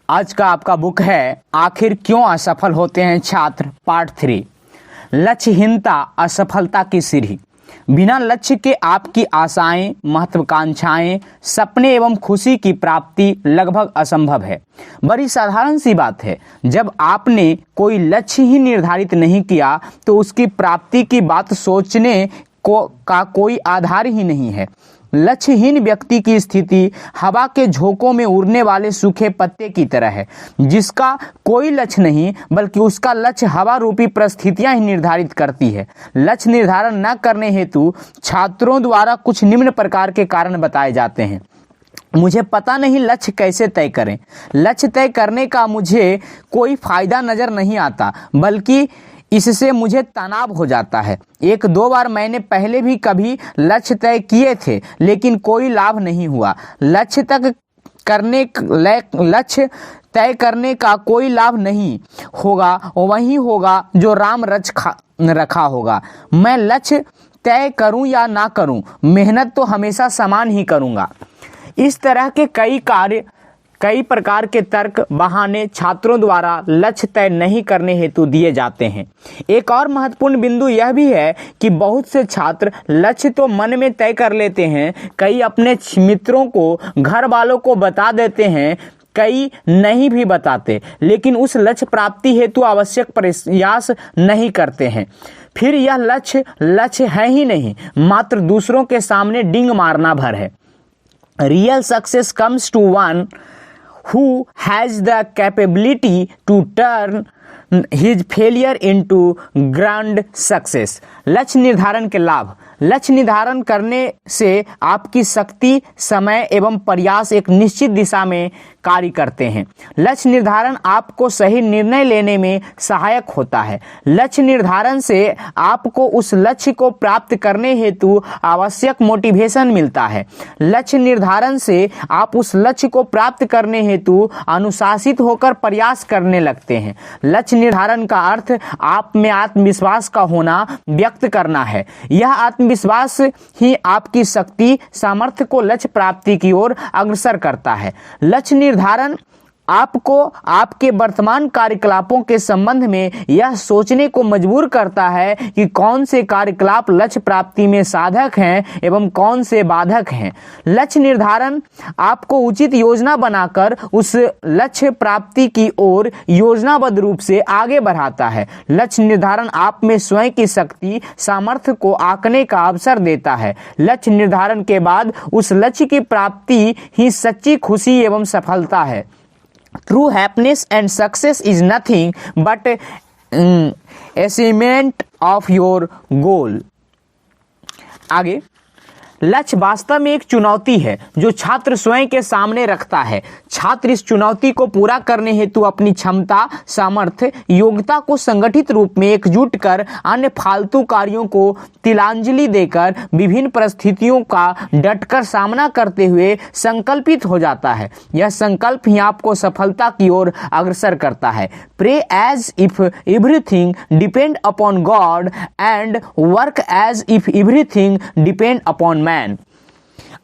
आज का आपका बुक है आखिर क्यों असफल होते हैं छात्र, पार्ट 3। लक्ष्यहीनता असफलता की सीढ़ी। बिना लक्ष्य के आपकी आशाएं, महत्वाकांक्षाएं, सपने एवं खुशी की प्राप्ति लगभग असंभव है। बड़ी साधारण सी बात है, जब आपने कोई लक्ष्य ही निर्धारित नहीं किया तो उसकी प्राप्ति की बात सोचने का कोई आधार ही नहीं है। लक्ष्यहीन व्यक्ति की स्थिति हवा के झोंकों में उड़ने वाले सूखे पत्ते की तरह है, जिसका कोई लक्ष्य नहीं बल्कि उसका लक्ष्य हवा रूपी परिस्थितियां ही निर्धारित करती है। लक्ष्य निर्धारण न करने हेतु छात्रों द्वारा कुछ निम्न प्रकार के कारण बताए जाते हैं। मुझे पता नहीं लक्ष्य कैसे तय करें। लक्ष्य तय करने का मुझे कोई फायदा नजर नहीं आता, बल्कि इससे मुझे तनाव हो जाता है। एक दो बार मैंने पहले भी कभी लक्ष्य तय किए थे, लेकिन कोई लाभ नहीं हुआ। लक्ष्य तय करने का कोई लाभ नहीं होगा, वही होगा जो राम रखा होगा। मैं लक्ष्य तय करूं या ना करूं, मेहनत तो हमेशा समान ही करूंगा। इस तरह के कई प्रकार के तर्क, बहाने छात्रों द्वारा लक्ष्य तय नहीं करने हेतु दिए जाते हैं। एक और महत्वपूर्ण बिंदु यह भी है कि बहुत से छात्र लक्ष्य तो मन में तय कर लेते हैं, कई अपने मित्रों को, घर वालों को बता देते हैं, कई नहीं भी बताते, लेकिन उस लक्ष्य प्राप्ति हेतु आवश्यक प्रयास नहीं करते हैं। फिर यह लक्ष्य है ही नहीं, मात्र दूसरों के सामने डिंग मारना भर है। Real success comes to one who has the capability to turn his failure into grand success। लक्ष्य निर्धारण के लाभ। लक्ष्य निर्धारण करने से आपकी शक्ति, समय एवं प्रयास एक निश्चित दिशा में कार्य करते हैं। लक्ष्य निर्धारण आपको सही निर्णय लेने में सहायक होता है। लक्ष्य निर्धारण से आपको उस लक्ष्य को प्राप्त करने हेतु आवश्यक मोटिवेशन मिलता है। लक्ष्य निर्धारण से आप उस लक्ष्य को प्राप्त करने हेतु अनुशासित होकर प्रयास करने लगते हैं। लक्ष्य निर्धारण का अर्थ आप में आत्मविश्वास का होना व्यक्त करना है। यह आत्मविश्वास ही आपकी शक्ति, सामर्थ्य को लक्ष्य प्राप्ति की ओर अग्रसर करता है। लक्ष्य निर्धारण आपको आपके वर्तमान कार्यकलापों के संबंध में यह सोचने को मजबूर करता है कि कौन से कार्यकलाप लक्ष्य प्राप्ति में साधक हैं एवं कौन से बाधक हैं। लक्ष्य निर्धारण आपको उचित योजना बनाकर उस लक्ष्य प्राप्ति की ओर योजनाबद्ध रूप से आगे बढ़ाता है। लक्ष्य निर्धारण आप में स्वयं की शक्ति, सामर्थ्य को आंकने का अवसर देता है। लक्ष्य निर्धारण के बाद उस लक्ष्य की प्राप्ति ही सच्ची खुशी एवं सफलता है। True happiness and success is nothing but achievement of your goal। आगे, लक्ष्य वास्तव में एक चुनौती है जो छात्र स्वयं के सामने रखता है। छात्र इस चुनौती को पूरा करने हेतु अपनी क्षमता, सामर्थ्य, योग्यता को संगठित रूप में एकजुट कर अन्य फालतू कार्यों को तिलांजलि देकर विभिन्न परिस्थितियों का डटकर सामना करते हुए संकल्पित हो जाता है। यह संकल्प ही आपको सफलता की ओर अग्रसर करता है। Pray as if everything depend upon God and work as if everything depend upon man.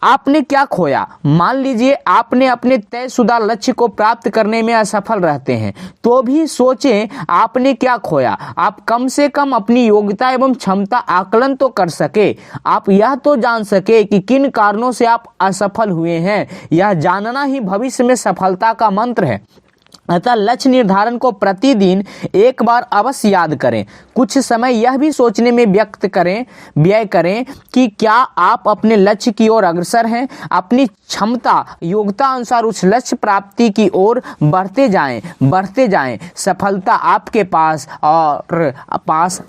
आपने क्या खोया? मान लीजिए आपने अपने तयशुदा लक्ष्य को प्राप्त करने में असफल रहते हैं, तो भी सोचें आपने क्या खोया। आप कम से कम अपनी योग्यता एवं क्षमता आकलन तो कर सके। आप यह तो जान सके कि किन कारणों से आप असफल हुए हैं। यह जानना ही भविष्य में सफलता का मंत्र है। अतः लक्ष्य निर्धारण को प्रतिदिन एक बार अवश्य याद करें। कुछ समय यह भी सोचने में व्यय करें कि क्या आप अपने लक्ष्य की ओर अग्रसर हैं। अपनी क्षमता, योग्यता अनुसार उस लक्ष्य प्राप्ति की ओर बढ़ते जाएं। सफलता आपके पास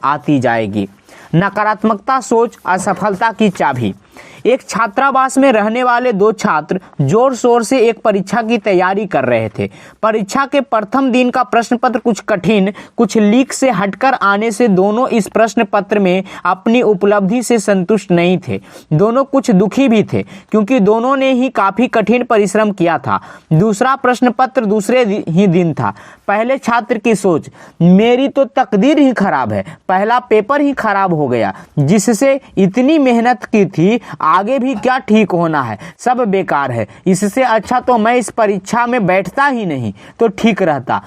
आती जाएगी। नकारात्मकता सोच असफलता की चाबी। एक छात्रावास में रहने वाले दो छात्र जोर शोर से एक परीक्षा की तैयारी कर रहे थे। परीक्षा के प्रथम दिन का प्रश्न पत्र कुछ कठिन, कुछ लीक से हटकर आने से दोनों इस प्रश्न पत्र में अपनी उपलब्धि से संतुष्ट नहीं थे। दोनों कुछ दुखी भी थे, क्योंकि दोनों ने ही काफी कठिन परिश्रम किया था। दूसरा प्रश्न पत्र दूसरे ही दिन था। पहले छात्र की सोच, मेरी तो तकदीर ही खराब है, पहला पेपर ही खराब हो गया। जिससे इतनी मेहनत की थी आगे भी क्या ठीक होना है, सब बेकार है। इससे अच्छा तो मैं इस परीक्षा में बैठता ही नहीं तो ठीक रहता।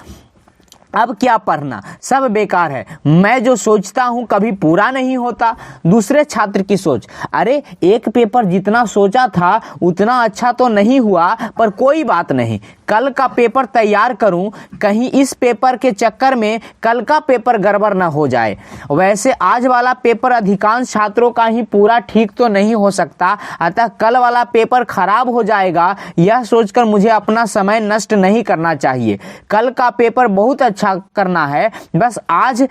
अब क्या पढ़ना, सब बेकार है। मैं जो सोचता हूँ कभी पूरा नहीं होता। दूसरे छात्र की सोच, अरे एक पेपर जितना सोचा था उतना अच्छा तो नहीं हुआ, पर कोई बात नहीं, कल का पेपर तैयार करूं, कहीं इस पेपर के चक्कर में कल का पेपर गड़बड़ न हो जाए। वैसे आज वाला पेपर अधिकांश छात्रों का ही पूरा ठीक तो नहीं हो सकता, अतः कल वाला पेपर खराब हो जाएगा, यह सोचकर मुझे अपना समय नष्ट नहीं करना चाहिए। कल का पेपर बहुत अच्छा करना है, बस आज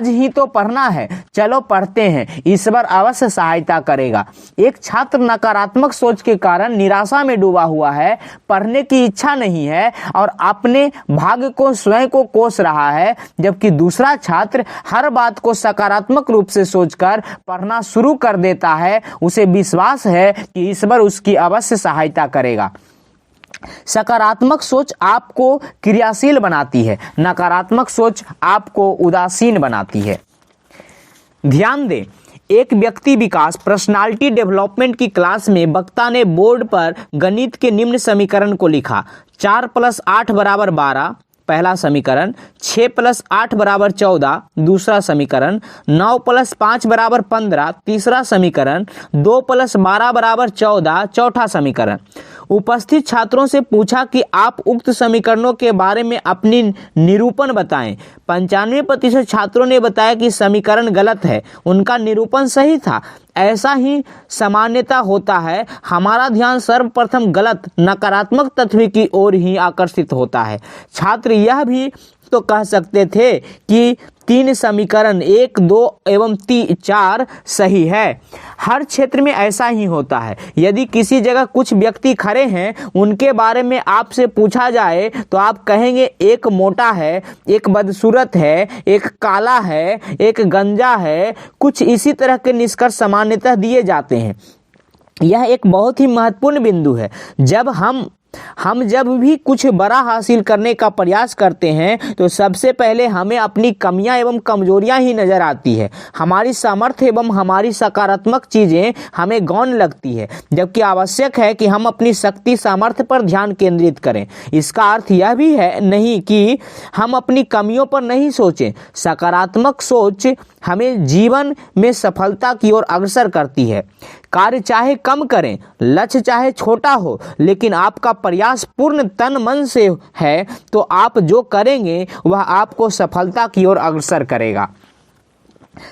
ही तो पढ़ना है। चलो पढ़ते हैं, ईश्वर अवश्य सहायता करेगा। एक छात्र नकारात्मक सोच के कारण निराशा में डूबा हुआ है, पढ़ने की इच्छा नहीं है और अपने भाग्य को स्वयं को कोस रहा है, जबकि दूसरा छात्र हर बात को सकारात्मक रूप से सोचकर पढ़ना शुरू कर देता है। उसे विश्वास है कि ईश्वर उसकी अवश्य सहायता करेगा। सकारात्मक सोच आपको क्रियाशील बनाती है, नकारात्मक सोच आपको उदासीन बनाती है। ध्यान दें, एक व्यक्ति विकास पर्सनालिटी डेवलपमेंट की क्लास में वक्ता ने बोर्ड पर गणित के निम्न समीकरण को लिखा। 4 + 8 = 12 पहला समीकरण, 6 + 8 = 14 दूसरा समीकरण, 9 + 5 = 15 तीसरा समीकरण, 2 + 12 = 14 चौथा समीकरण। उपस्थित छात्रों से पूछा कि आप उक्त समीकरणों के बारे में अपनी निरूपण बताएं। 95% छात्रों ने बताया कि समीकरण गलत है, उनका निरूपण सही था। ऐसा ही सामान्यता होता है, हमारा ध्यान सर्वप्रथम गलत नकारात्मक तत्व की ओर ही आकर्षित होता है। छात्र यह भी तो कह सकते थे कि 3 समीकरण 1, 2 एवं 4 सही है। हर क्षेत्र में ऐसा ही होता है। यदि किसी जगह कुछ व्यक्ति खड़े हैं, उनके बारे में आपसे पूछा जाए तो आप कहेंगे एक मोटा है, एक बदसूरत है, एक काला है, एक गंजा है। कुछ इसी तरह के निष्कर्ष सामान्यतः दिए जाते हैं। यह एक बहुत ही महत्वपूर्ण बिंदु है। जब हम जब भी कुछ बड़ा हासिल करने का प्रयास करते हैं तो सबसे पहले हमें अपनी कमियां एवं कमजोरियां ही नजर आती है। हमारी सामर्थ्य एवं हमारी सकारात्मक चीजें हमें गौण लगती है, जबकि आवश्यक है कि हम अपनी शक्ति सामर्थ्य पर ध्यान केंद्रित करें। इसका अर्थ यह भी है नहीं कि हम अपनी कमियों पर नहीं सोचें। सकारात्मक सोच हमें जीवन में सफलता की ओर अग्रसर करती है। कार्य चाहे कम करें, लक्ष्य चाहे छोटा हो, लेकिन आपका प्रयास पूर्ण तन मन से है तो आप जो करेंगे वह आपको सफलता की ओर अग्रसर करेगा।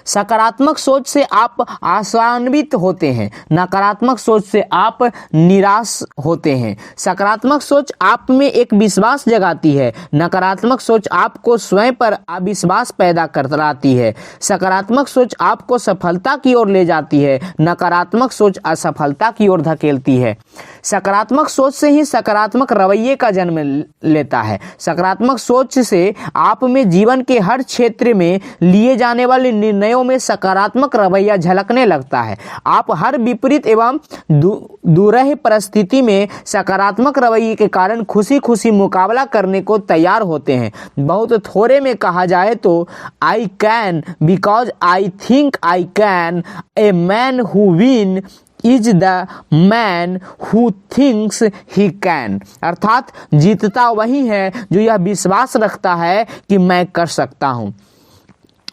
सकारात्मक सोच से आप आशान्वित होते हैं, नकारात्मक सोच से आप निराश होते हैं। सकारात्मक सोच आप में एक विश्वास जगाती है, नकारात्मक सोच आपको स्वयं पर अविश्वास पैदा कराती है। सकारात्मक सोच आपको सफलता की ओर ले जाती है, नकारात्मक सोच असफलता की ओर धकेलती है। सकारात्मक सोच से ही सकारात्मक रवैये का जन्म लेता है। सकारात्मक सोच से आप में जीवन के हर क्षेत्र में लिए जाने वाले निर्णयों में सकारात्मक रवैया झलकने लगता है। आप हर विपरीत एवं दुरूह परिस्थिति में सकारात्मक रवैये के कारण खुशी खुशी मुकाबला करने को तैयार होते हैं। बहुत थोड़े में कहा जाए तो I can because I think I can, a man who win is the man who thinks he can. अर्थात जीतता वही है जो यह विश्वास रखता है कि मैं कर सकता हूँ।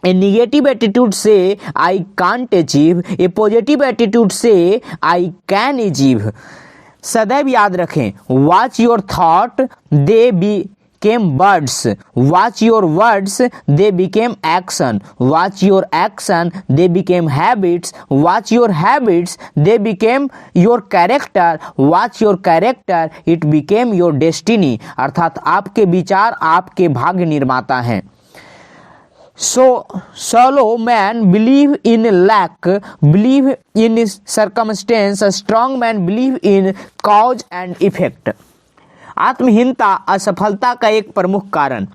ए निगेटिव एटीट्यूड से I can't achieve, A positive attitude से आई कैन अचीव। सदैव याद रखें, watch your thought they became words, watch your words they became action, watch your action they became habits, watch your habits they became your character, watch your character it became your destiny। अर्थात आपके विचार आपके भाग्य निर्माता हैं। Shallow man believe in lack, believe in circumstance, a strong man believe in cause and effect। आत्महीनता असफलता का एक प्रमुख कारण।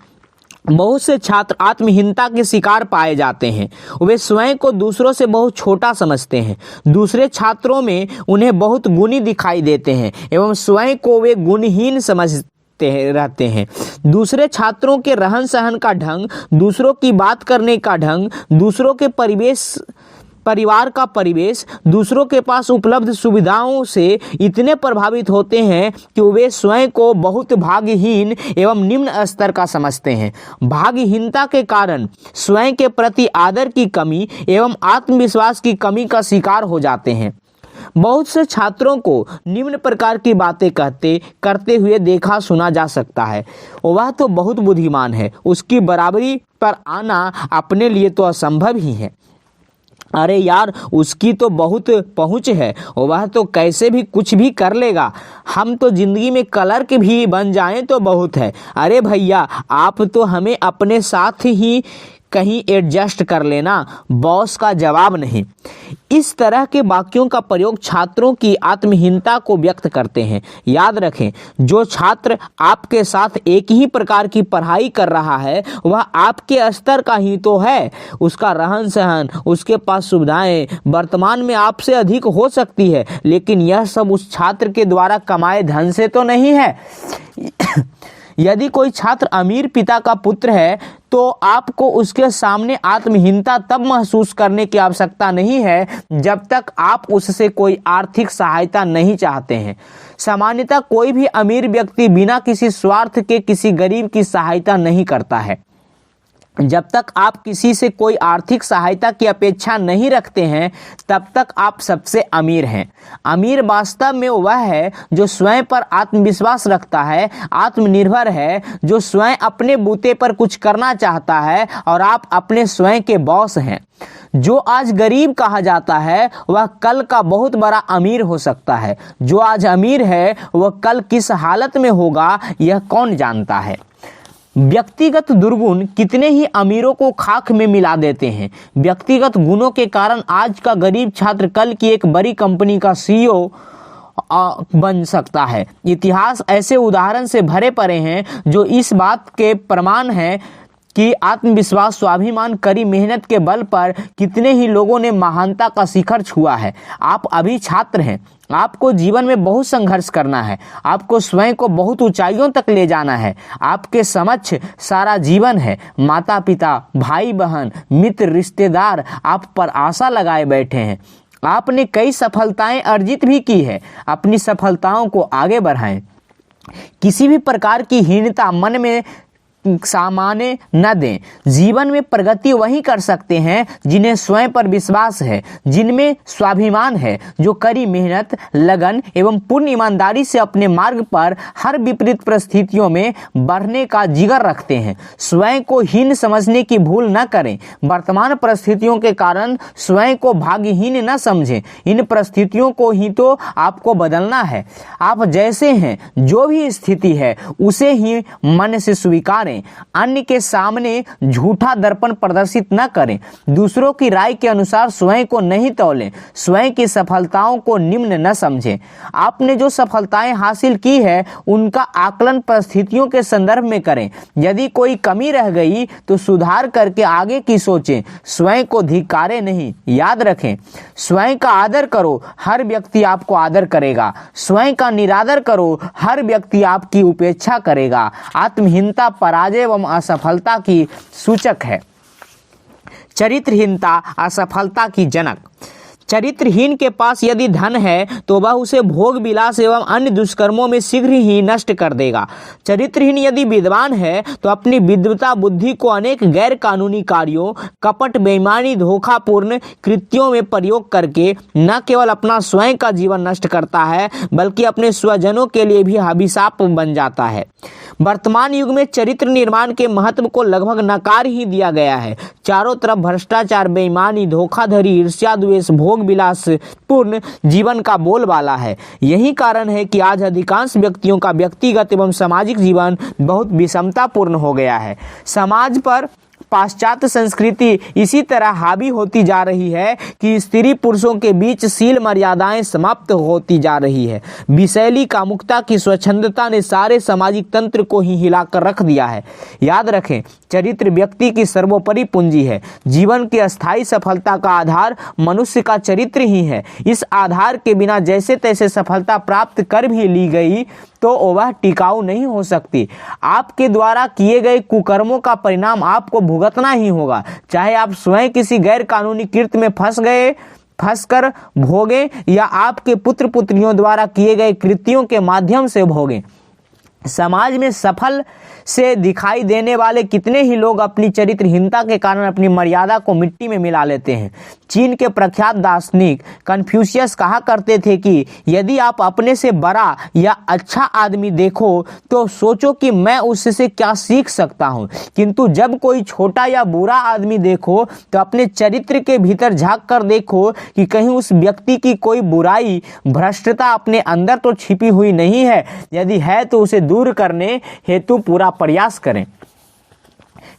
बहुत से छात्र आत्महीनता के शिकार पाए जाते हैं। वे स्वयं को दूसरों से बहुत छोटा समझते हैं। दूसरे छात्रों में उन्हें बहुत गुणी दिखाई देते हैं एवं स्वयं को वे गुणहीन समझते रहते हैं। दूसरे छात्रों के रहन सहन का ढंग, दूसरों की बात करने का ढंग, दूसरों के परिवेश परिवार का परिवेश, दूसरों के पास उपलब्ध सुविधाओं से इतने प्रभावित होते हैं कि वे स्वयं को बहुत भाग्यहीन एवं निम्न स्तर का समझते हैं। भाग्यहीनता के कारण स्वयं के प्रति आदर की कमी एवं आत्मविश्वास की कमी का शिकार हो जाते हैं। बहुत से छात्रों को निम्न प्रकार की बातें करते हुए देखा सुना जा सकता है, वह तो बहुत बुद्धिमान है, उसकी बराबरी पर आना अपने लिए तो असंभव ही है। अरे यार, उसकी तो बहुत पहुंच है, वह तो कैसे भी कुछ भी कर लेगा, हम तो जिंदगी में क्लर्क भी बन जाएं तो बहुत है। अरे भैया, आप तो हमें अपने साथ ही कहीं एडजस्ट कर लेना, बॉस का जवाब नहीं। इस तरह के वाक्यों का प्रयोग छात्रों की आत्महीनता को व्यक्त करते हैं। याद रखें, जो छात्र आपके साथ एक ही प्रकार की पढ़ाई कर रहा है वह आपके स्तर का ही तो है। उसका रहन सहन, उसके पास सुविधाएं वर्तमान में आपसे अधिक हो सकती है, लेकिन यह सब उस छात्र के द्वारा कमाए धन से तो नहीं है। यदि कोई छात्र अमीर पिता का पुत्र है तो आपको उसके सामने आत्महीनता तब महसूस करने की आवश्यकता नहीं है जब तक आप उससे कोई आर्थिक सहायता नहीं चाहते हैं। सामान्यतः कोई भी अमीर व्यक्ति बिना किसी स्वार्थ के किसी गरीब की सहायता नहीं करता है। जब तक आप किसी से कोई आर्थिक सहायता की अपेक्षा नहीं रखते हैं तब तक आप सबसे अमीर हैं। अमीर वास्तव में वह है जो स्वयं पर आत्मविश्वास रखता है, आत्मनिर्भर है, जो स्वयं अपने बूते पर कुछ करना चाहता है और आप अपने स्वयं के बॉस हैं। जो आज गरीब कहा जाता है वह कल का बहुत बड़ा अमीर हो सकता है। जो आज अमीर है वह कल किस हालत में होगा यह कौन जानता है। व्यक्तिगत दुर्गुण कितने ही अमीरों को खाक में मिला देते हैं। व्यक्तिगत गुणों के कारण आज का गरीब छात्र कल की एक बड़ी कंपनी का सीईओ बन सकता है। इतिहास ऐसे उदाहरण से भरे पड़े हैं जो इस बात के प्रमाण हैं कि आत्मविश्वास, स्वाभिमान, कड़ी मेहनत के बल पर कितने ही लोगों ने महानता का शिखर छुआ है। आप अभी छात्र हैं, आपको जीवन में बहुत संघर्ष करना है, आपको स्वयं को बहुत ऊंचाइयों तक ले जाना है। आपके समक्ष सारा जीवन है। माता पिता, भाई बहन, मित्र, रिश्तेदार आप पर आशा लगाए बैठे हैं। आपने कई सफलताएं अर्जित भी की है। अपनी सफलताओं को आगे बढ़ाएं। किसी भी प्रकार की हीनता मन में सामान्य न दें। जीवन में प्रगति वही कर सकते हैं जिन्हें स्वयं पर विश्वास है, जिनमें स्वाभिमान है, जो कड़ी मेहनत, लगन एवं पूर्ण ईमानदारी से अपने मार्ग पर हर विपरीत परिस्थितियों में बढ़ने का जिगर रखते हैं। स्वयं को हीन समझने की भूल न करें। वर्तमान परिस्थितियों के कारण स्वयं को भाग्यहीन न समझें। इन परिस्थितियों को ही तो आपको बदलना है। आप जैसे हैं, जो भी स्थिति है उसे ही मन से स्वीकारें। अन्य के सामने झूठा दर्पण प्रदर्शित न करें। दूसरों की राय के अनुसार स्वयं को नहीं तौलें। स्वयं की सफलताओं को निम्न न समझें। आपने जो सफलताएं हासिल की है उनका आकलन परिस्थितियों के संदर्भ में करें। यदि कोई कमी रह गई तो सुधार करके आगे की सोचें। स्वयं को धिक्कारें नहीं। याद रखें, स्वयं का आदर करो, हर व्यक्ति आपको आदर करेगा। स्वयं का निरादर करो, हर व्यक्ति आपकी उपेक्षा करेगा। आत्महीनता पराजय एवं असफलता की सूचक है। चरित्रहीनता असफलता की जनक। चरित्रहीन के पास यदि धन है तो वह उसे भोग विलास एवं अन्य दुष्कर्मों में शीघ्र ही नष्ट कर देगा। चरित्रहीन यदि विद्वान है तो अपनी विद्वता बुद्धि को अनेक गैर कानूनी कार्यों, कपट, बेईमानी, धोखापूर्ण कृत्यों में प्रयोग करके न केवल अपना स्वयं का जीवन नष्ट करता है बल्कि अपने स्वजनों के लिए भी अभिशाप बन जाता है। वर्तमान युग में चरित्र निर्माण के महत्व को लगभग नकार ही दिया गया है। चारों तरफ भ्रष्टाचार, बेईमानी, धोखाधड़ी, ईर्ष्या, द्वेष, भोग विलास पूर्ण जीवन का बोलबाला है। यही कारण है कि आज अधिकांश व्यक्तियों का व्यक्तिगत एवं सामाजिक जीवन बहुत विषमतापूर्ण हो गया है। समाज पर पाश्चात्य संस्कृति इसी तरह हावी होती जा रही है कि स्त्री पुरुषों के बीच शील मर्यादाएं समाप्त होती जा रही है। विषैली कामुकता की स्वच्छंदता ने सारे सामाजिक तंत्र को ही हिलाकर रख दिया है। याद रखें, चरित्र व्यक्ति की सर्वोपरि पूंजी है। जीवन की अस्थायी सफलता का आधार मनुष्य का चरित्र ही है। इस आधार के बिना जैसे तैसे सफलता प्राप्त कर भी ली गई तो वह टिकाऊ नहीं हो सकती। आपके द्वारा किए गए कुकर्मों का परिणाम आपको भुगतना ही होगा, चाहे आप स्वयं किसी गैर कानूनी कृत्य में फंसकर भोगें या आपके पुत्र पुत्रियों द्वारा किए गए कृत्यों के माध्यम से भोगें। समाज में सफल से दिखाई देने वाले कितने ही लोग अपनी चरित्रहीनता के कारण अपनी मर्यादा को मिट्टी में मिला लेते हैं। चीन के प्रख्यात दार्शनिक कन्फ्यूशियस कहा करते थे कि यदि आप अपने से बड़ा या अच्छा आदमी देखो तो सोचो कि मैं उससे क्या सीख सकता हूँ, किंतु जब कोई छोटा या बुरा आदमी देखो तो अपने चरित्र के भीतर झांक कर देखो कि कहीं उस व्यक्ति की कोई बुराई भ्रष्टता अपने अंदर तो छिपी हुई नहीं है। यदि है तो उसे दूर करने हेतु पूरा प्रयास करें।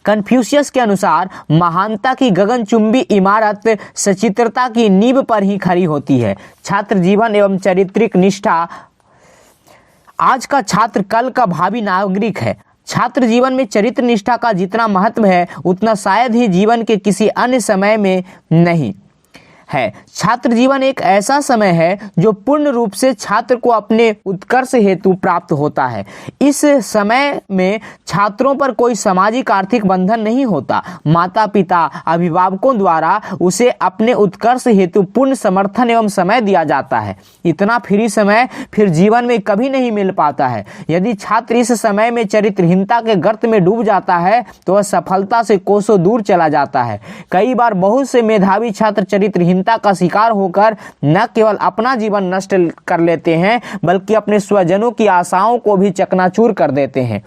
कन्फ्यूशियस के अनुसार महानता की गगनचुंबी इमारत सचित्रता की नींव पर ही खड़ी होती है। छात्र जीवन एवं चारित्रिक निष्ठा। आज का छात्र कल का भावी नागरिक है। छात्र जीवन में चरित्र निष्ठा का जितना महत्व है उतना शायद ही जीवन के किसी अन्य समय में नहीं है। छात्र जीवन एक ऐसा समय है जो पूर्ण रूप से छात्र को अपने उत्कर्ष हेतु प्राप्त होता है। इस समय में छात्रों पर कोई सामाजिक आर्थिक बंधन नहीं होता। माता पिता अभिभावकों द्वारा उसे अपने उत्कर्ष हेतु पूर्ण समर्थन एवं समय दिया जाता है। इतना फ्री समय फिर जीवन में कभी नहीं मिल पाता है। यदि छात्र इस समय में चरित्रहीनता के गर्त में डूब जाता है तो वह सफलता से कोसों दूर चला जाता है। कई बार बहुत से मेधावी छात्र चरित्रहीनता का शिकार होकर न केवल अपना जीवन नष्ट कर लेते हैं बल्कि अपने स्वजनों की आशाओं को भी चकनाचूर कर देते हैं।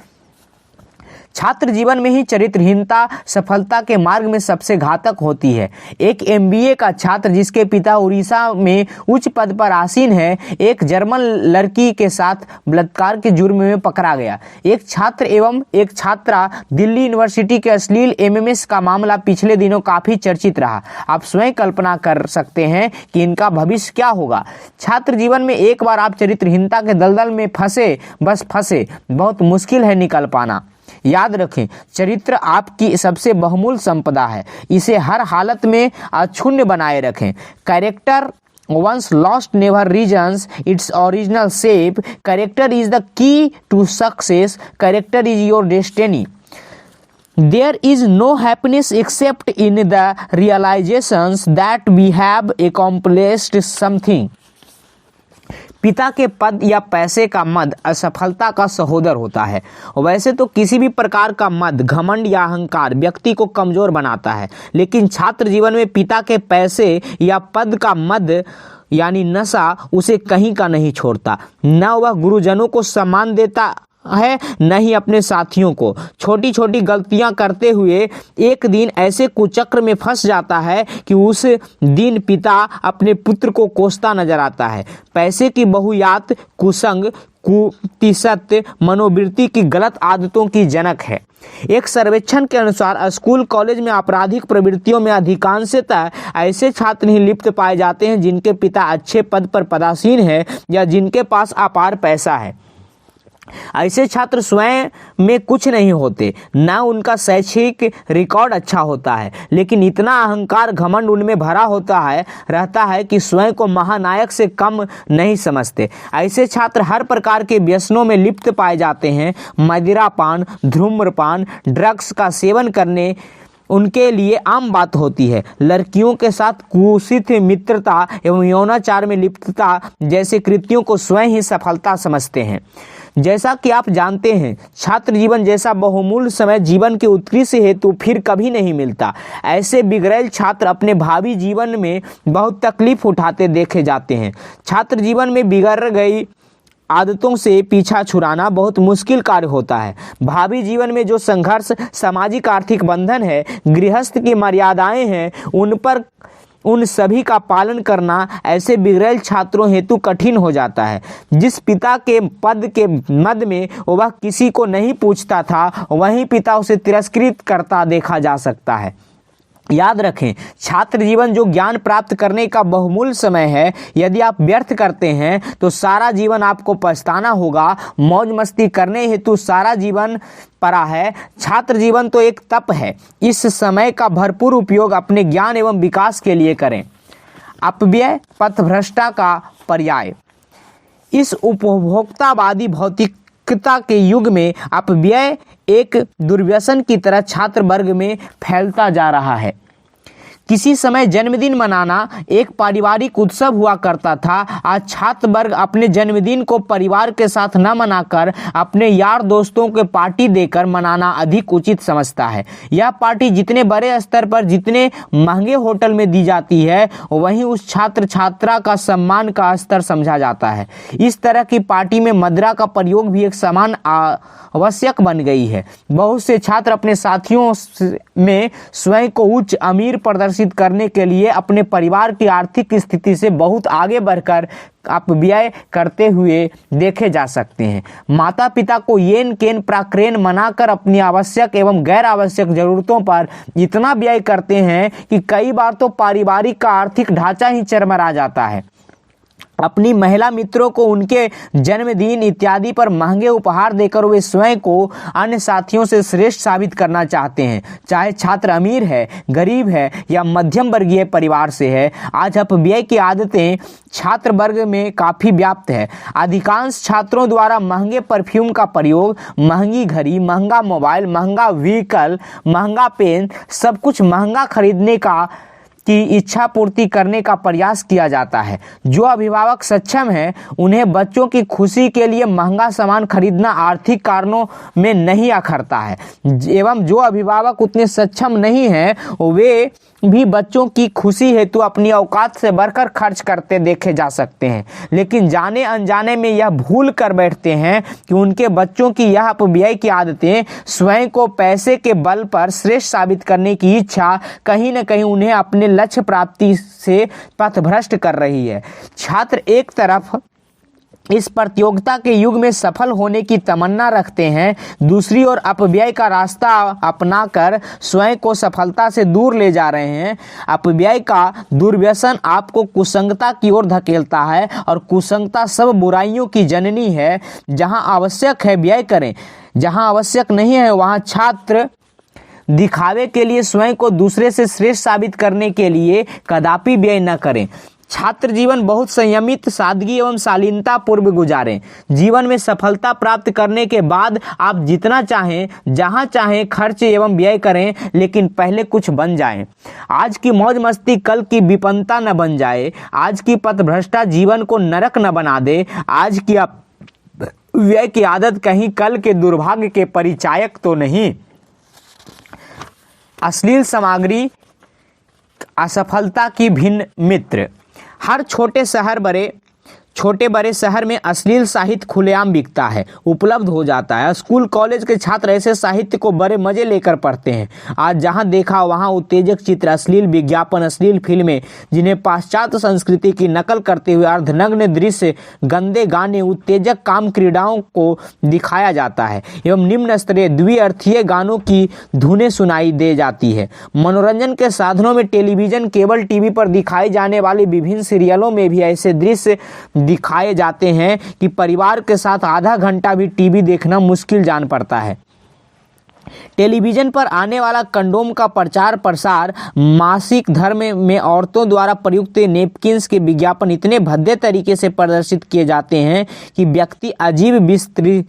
छात्र जीवन में ही चरित्रहीनता सफलता के मार्ग में सबसे घातक होती है। एक MBA का छात्र जिसके पिता उड़ीसा में उच्च पद पर आसीन है, एक जर्मन लड़की के साथ बलात्कार के जुर्म में पकड़ा गया। एक छात्र एवं एक छात्रा दिल्ली यूनिवर्सिटी के अश्लील MMS का मामला पिछले दिनों काफी चर्चित रहा। आप स्वयं कल्पना कर सकते हैं कि इनका भविष्य क्या होगा। छात्र जीवन में एक बार आप चरित्रहीनता के दलदल में फंसे, बस फंसे, बहुत मुश्किल है निकल पाना। याद रखें, चरित्र आपकी सबसे बहुमूल्य संपदा है। इसे हर हालत में अक्षुण्ण बनाए रखें। Character once lost never regains its original shape. Character is the key to success. Character is your destiny. There is no happiness except in the realizations that we have accomplished something. पिता के पद या पैसे का मद असफलता का सहोदर होता है। वैसे तो किसी भी प्रकार का मद, घमंड या अहंकार व्यक्ति को कमजोर बनाता है, लेकिन छात्र जीवन में पिता के पैसे या पद का मद यानी नशा उसे कहीं का नहीं छोड़ता। न वह गुरुजनों को सम्मान देता है न ही अपने साथियों को। छोटी छोटी गलतियां करते हुए एक दिन ऐसे कुचक्र में फंस जाता है कि उस दिन पिता अपने पुत्र को कोसता नजर आता है। पैसे की बहुयात कुसंग कुतिसत मनोवृत्ति की गलत आदतों की जनक है। एक सर्वेक्षण के अनुसार स्कूल कॉलेज में आपराधिक प्रवृत्तियों में अधिकांशतः ऐसे छात्र ही लिप्त पाए जाते हैं जिनके पिता अच्छे पद पर पदासीन है या जिनके पास अपार पैसा है। ऐसे छात्र स्वयं में कुछ नहीं होते, न उनका शैक्षिक रिकॉर्ड अच्छा होता है, लेकिन इतना अहंकार घमंड उनमें भरा रहता है कि स्वयं को महानायक से कम नहीं समझते। ऐसे छात्र हर प्रकार के व्यसनों में लिप्त पाए जाते हैं। मदिरापान, धूम्रपान, ड्रग्स का सेवन करने उनके लिए आम बात होती है। लड़कियों के साथ कुत्सित मित्रता एवं यौनाचार में लिप्तता जैसे कृत्यों को स्वयं ही सफलता समझते हैं। जैसा कि आप जानते हैं, छात्र जीवन जैसा बहुमूल्य समय जीवन के उत्कृष्ट हेतु फिर कभी नहीं मिलता। ऐसे बिगड़ैल छात्र अपने भावी जीवन में बहुत तकलीफ उठाते देखे जाते हैं। छात्र जीवन में बिगड़ गई आदतों से पीछा छुड़ाना बहुत मुश्किल कार्य होता है। भावी जीवन में जो संघर्ष, सामाजिक आर्थिक बंधन है, गृहस्थ की मर्यादाएं हैं, उन सभी का पालन करना ऐसे बिगड़ैल छात्रों हेतु कठिन हो जाता है। जिस पिता के पद के मद में वह किसी को नहीं पूछता था, वहीं पिता उसे तिरस्कृत करता देखा जा सकता है। याद रखें, छात्र जीवन जो ज्ञान प्राप्त करने का बहुमूल्य समय है, यदि आप व्यर्थ करते हैं तो सारा जीवन आपको पछताना होगा। मौज मस्ती करने हेतु सारा जीवन पड़ा है। छात्र जीवन तो एक तप है। इस समय का भरपूर उपयोग अपने ज्ञान एवं विकास के लिए करें। अपव्यय पथभ्रष्टा का पर्याय। इस उपभोक्तावादी भौतिकता के युग में अपव्यय एक दुर्व्यसन की तरह छात्र वर्ग में फैलता जा रहा है। किसी समय जन्मदिन मनाना एक पारिवारिक उत्सव हुआ करता था। आज छात्र वर्ग अपने जन्मदिन को परिवार के साथ न मनाकर अपने यार दोस्तों को पार्टी देकर मनाना अधिक उचित समझता है। यह पार्टी जितने बड़े स्तर पर, जितने महंगे होटल में दी जाती है, वहीं उस छात्र छात्रा का सम्मान का स्तर समझा जाता है। इस तरह की पार्टी में मदिरा का प्रयोग भी एक समान आवश्यक बन गई है। बहुत से छात्र अपने साथियों में स्वयं को उच्च अमीर प्रदर्शित करने के लिए अपने परिवार की आर्थिक स्थिति से बहुत आगे बढ़कर अपव्यय करते हुए देखे जा सकते हैं। माता पिता को येन केन प्राक्रेन मनाकर अपनी आवश्यक एवं गैर आवश्यक जरूरतों पर इतना व्यय करते हैं कि कई बार तो पारिवारिक का आर्थिक ढांचा ही चरमरा जाता है। अपनी महिला मित्रों को उनके जन्मदिन इत्यादि पर महंगे उपहार देकर वे स्वयं को अन्य साथियों से श्रेष्ठ साबित करना चाहते हैं। चाहे छात्र अमीर है, गरीब है या मध्यम वर्गीय परिवार से है, आज अपव्यय की आदतें छात्र वर्ग में काफ़ी व्याप्त है। अधिकांश छात्रों द्वारा महंगे परफ्यूम का प्रयोग, महंगी घड़ी, महंगा मोबाइल, महंगा व्हीकल, महंगा पेन, सब कुछ महंगा खरीदने की इच्छा पूर्ति करने का प्रयास किया जाता है। जो अभिभावक सक्षम हैं उन्हें बच्चों की खुशी के लिए महंगा सामान खरीदना आर्थिक कारणों में नहीं अखरता है, एवं जो अभिभावक उतने सक्षम नहीं हैं वे भी बच्चों की खुशी हेतु अपनी औकात से बढ़कर खर्च करते देखे जा सकते हैं। लेकिन जाने अनजाने में यह भूल कर बैठते हैं कि उनके बच्चों की यह अपव्यय की आदतें, स्वयं को पैसे के बल पर श्रेष्ठ साबित करने की इच्छा कहीं न कहीं उन्हें अपने लक्ष्य प्राप्ति से पथभ्रष्ट कर रही है। छात्र एक तरफ इस प्रतियोगिता के युग में सफल होने की तमन्ना रखते हैं, दूसरी ओर अपव्यय का रास्ता अपनाकर स्वयं को सफलता से दूर ले जा रहे हैं। अपव्यय का दुर्व्यसन आपको कुसंगता की ओर धकेलता है और कुसंगता सब बुराइयों की जननी है। जहां आवश्यक है व्यय करें, जहां आवश्यक नहीं है वहां छात्र दिखावे के लिए स्वयं को दूसरे से श्रेष्ठ साबित करने के लिए कदापि व्यय न करें। छात्र जीवन बहुत संयमित, सादगी एवं शालीनता पूर्व गुजारें। जीवन में सफलता प्राप्त करने के बाद आप जितना चाहें, जहां चाहें खर्च एवं व्यय करें, लेकिन पहले कुछ बन जाएं। आज की मौज मस्ती कल की विपन्नता न बन जाए। आज की पथभ्रष्टा जीवन को नरक न बना दे। आज की व्यय की आदत कहीं कल के दुर्भाग्य के परिचायक तो नहीं। अश्लील सामग्री असफलता की भिन्न मित्र। हर छोटे बड़े शहर में अश्लील साहित्य खुलेआम बिकता है, उपलब्ध हो जाता है। स्कूल कॉलेज के छात्र ऐसे साहित्य को बड़े मजे लेकर पढ़ते हैं। आज जहां देखा वहां उत्तेजक चित्र, अश्लील विज्ञापन, अश्लील फिल्में, जिन्हें पाश्चात्य संस्कृति की नकल करते हुए अर्धनग्न दृश्य, गंदे गाने, उत्तेजक काम क्रीड़ाओं को दिखाया जाता है एवं निम्न स्तरीय द्विअर्थीय गानों की धुनें सुनाई दे जाती है। मनोरंजन के साधनों में टेलीविजन, केबल टीवी पर दिखाई जाने वाले विभिन्न सीरियलों में भी ऐसे दृश्य दिखाए जाते हैं कि परिवार के साथ आधा घंटा भी टीवी देखना मुश्किल जान पड़ता है। टेलीविजन पर आने वाला कंडोम का प्रचार प्रसार, मासिक धर्म में औरतों द्वारा प्रयुक्त नेपकिन्स के विज्ञापन इतने भद्दे तरीके से प्रदर्शित किए जाते हैं कि व्यक्ति अजीब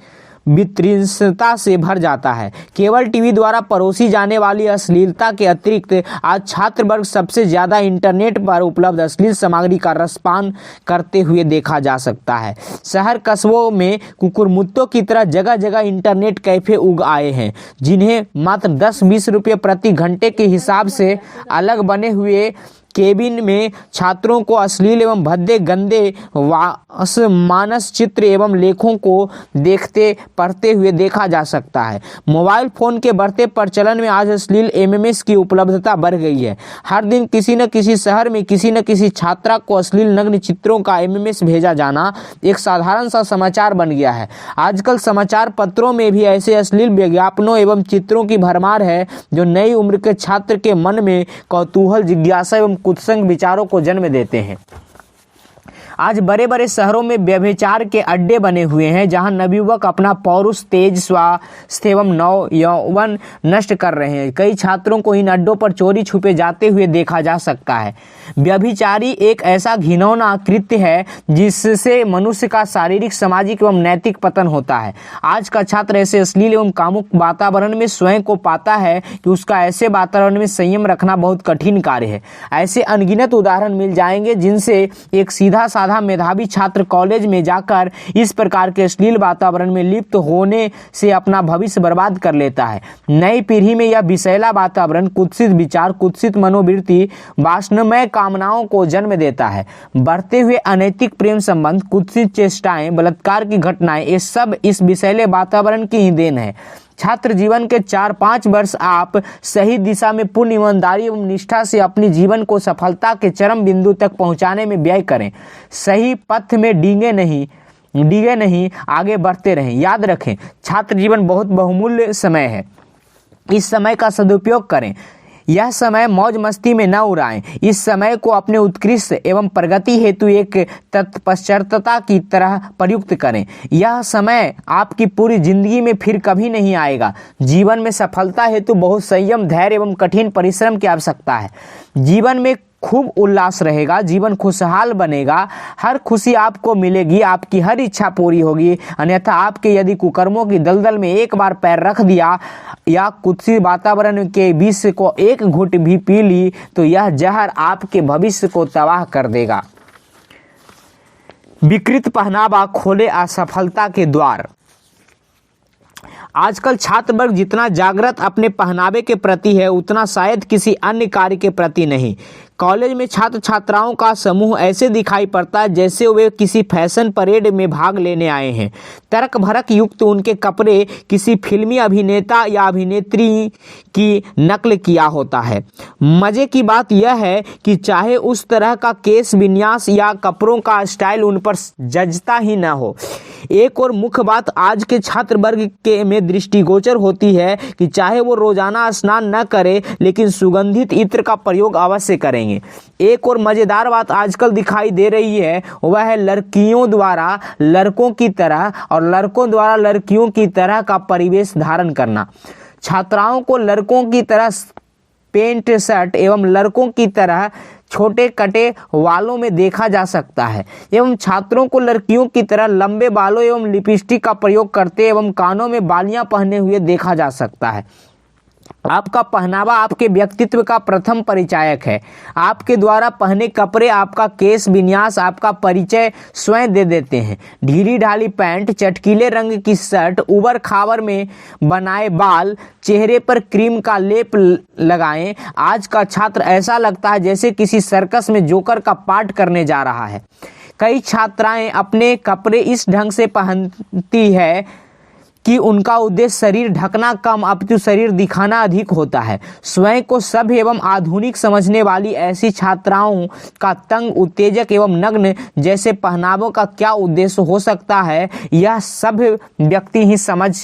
वितृष्णता से भर जाता है। केवल टीवी द्वारा परोसी जाने वाली अश्लीलता के अतिरिक्त आज छात्र वर्ग सबसे ज़्यादा इंटरनेट पर उपलब्ध अश्लील सामग्री का रसपान करते हुए देखा जा सकता है। शहर कस्बों में कुकुरमुत्तों की तरह जगह जगह इंटरनेट कैफ़े उग आए हैं, जिन्हें मात्र 10-20 रुपये प्रति घंटे के हिसाब से अलग बने हुए केबिन में छात्रों को अश्लील एवं भद्दे गंदे मानस चित्र एवं लेखों को देखते पढ़ते हुए देखा जा सकता है। मोबाइल फ़ोन के बढ़ते प्रचलन में आज अश्लील एमएमएस की उपलब्धता बढ़ गई है। हर दिन किसी न किसी शहर में किसी न किसी छात्रा को अश्लील नग्न चित्रों का एमएमएस भेजा जाना एक साधारण सा समाचार बन गया है। आजकल समाचार पत्रों में भी ऐसे अश्लील विज्ञापनों एवं चित्रों की भरमार है जो नई उम्र के छात्र के मन में कौतूहल, जिज्ञासा एवं कुत्संग विचारों को जन्म देते हैं। आज बड़े बड़े शहरों में व्यभिचार के अड्डे बने हुए हैं, जहां नवयुवक अपना पौरुष, तेज, स्वास्थ्य एवं नव यौवन नष्ट कर रहे हैं। कई छात्रों को इन अड्डों पर चोरी छुपे जाते हुए देखा जा सकता है। व्यभिचारी एक ऐसा घिनौना कृत्य है जिससे मनुष्य का शारीरिक, सामाजिक एवं नैतिक पतन होता है। आज का छात्र ऐसे अश्लील एवं कामुक वातावरण में स्वयं को पाता है कि उसका ऐसे वातावरण में संयम रखना बहुत कठिन कार्य है। ऐसे अनगिनत उदाहरण मिल जाएंगे जिनसे एक सीधा साधा मेधावी छात्र कॉलेज में जाकर इस प्रकार के अश्लील वातावरण में लिप्त होने से अपना भविष्य बर्बाद कर लेता है। नई पीढ़ी में यह विषैला वातावरण कुत्सित विचार, कुत्सित मनोवृत्ति, वासनामय कामनाओं को जन्म देता है। बढ़ते हुए अनैतिक प्रेम संबंध, कुत्सित चेष्टाएं, बलात्कार की घटनाएं, ये सब इस विषैले वातावरण की ही देन है। छात्र जीवन के 4-5 वर्ष आप सही दिशा में पूर्ण ईमानदारी एवं निष्ठा से अपनी जीवन को सफलता के चरम बिंदु तक पहुंचाने में व्यय करें। सही पथ में डींगे नहीं आगे बढ़ते रहें। याद रखें, छात्र जीवन बहुत बहुमूल्य समय है। इस समय का सदुपयोग करें। यह समय मौज मस्ती में न उड़ाएं। इस समय को अपने उत्कृष्ट एवं प्रगति हेतु एक तत्पश्चातता की तरह प्रयुक्त करें। यह समय आपकी पूरी जिंदगी में फिर कभी नहीं आएगा। जीवन में सफलता हेतु बहुत संयम, धैर्य एवं कठिन परिश्रम की आवश्यकता है। जीवन में खूब उल्लास रहेगा, जीवन खुशहाल बनेगा, हर खुशी आपको मिलेगी, आपकी हर इच्छा पूरी होगी। अन्यथा आपके यदि कुकर्मों की दलदल में एक बार पैर रख दिया या कुत्सित वातावरण के विष को एक घूंट भी पी ली तो यह जहर आपके भविष्य को तबाह कर देगा। विकृत पहनावा खोले असफलता के द्वार। आजकल छात्र वर्ग जितना जागृत अपने पहनावे के प्रति है, उतना शायद किसी अन्य कार्य के प्रति नहीं। कॉलेज में छात्र छात्राओं का समूह ऐसे दिखाई पड़ता है जैसे वे किसी फैशन परेड में भाग लेने आए हैं। तर्क भड़क युक्त उनके कपड़े किसी फिल्मी अभिनेता या अभिनेत्री की नकल किया होता है। मजे की बात यह है कि चाहे उस तरह का केस विन्यास या कपड़ों का स्टाइल उन पर जचता ही न हो। एक और मुख्य बात आज के छात्र वर्ग के में दृष्टिगोचर होती है कि चाहे वो रोजाना स्नान न करे लेकिन सुगंधित इत्र का प्रयोग अवश्य करेंगे। एक और मजेदार बात आजकल दिखाई दे रही है, वह है लड़कियों द्वारा लड़कों की तरह और लड़कों द्वारा लड़कियों की तरह का परिवेश धारण करना। छात्राओं को लड़कों की तरह पेंट शर्ट एवं लड़कों की तरह छोटे कटे बालों में देखा जा सकता है एवं छात्रों को लड़कियों की तरह लंबे बालों एवं लिपस्टिक का प्रयोग करते एवं कानों में बालियां पहने हुए देखा जा सकता है। आपका पहनावा आपके व्यक्तित्व का प्रथम परिचायक है। आपके द्वारा पहने कपड़े आपका केस विन्यास, आपका परिचय स्वयं दे देते हैं। ढीली ढाली पैंट, चटकीले रंग की शर्ट, उबर खावर में बनाए बाल, चेहरे पर क्रीम का लेप लगाएं। आज का छात्र ऐसा लगता है जैसे किसी सर्कस में जोकर का पाठ करने जा रहा है। कई छात्राएं अपने कपड़े इस ढंग से पहनती है कि उनका उद्देश्य शरीर ढकना कम अपितु शरीर दिखाना अधिक होता है। स्वयं को सभ्य एवं आधुनिक समझने वाली ऐसी छात्राओं का तंग, उत्तेजक एवं नग्न जैसे पहनावों का क्या उद्देश्य हो सकता है, यह सभ्य व्यक्ति ही समझ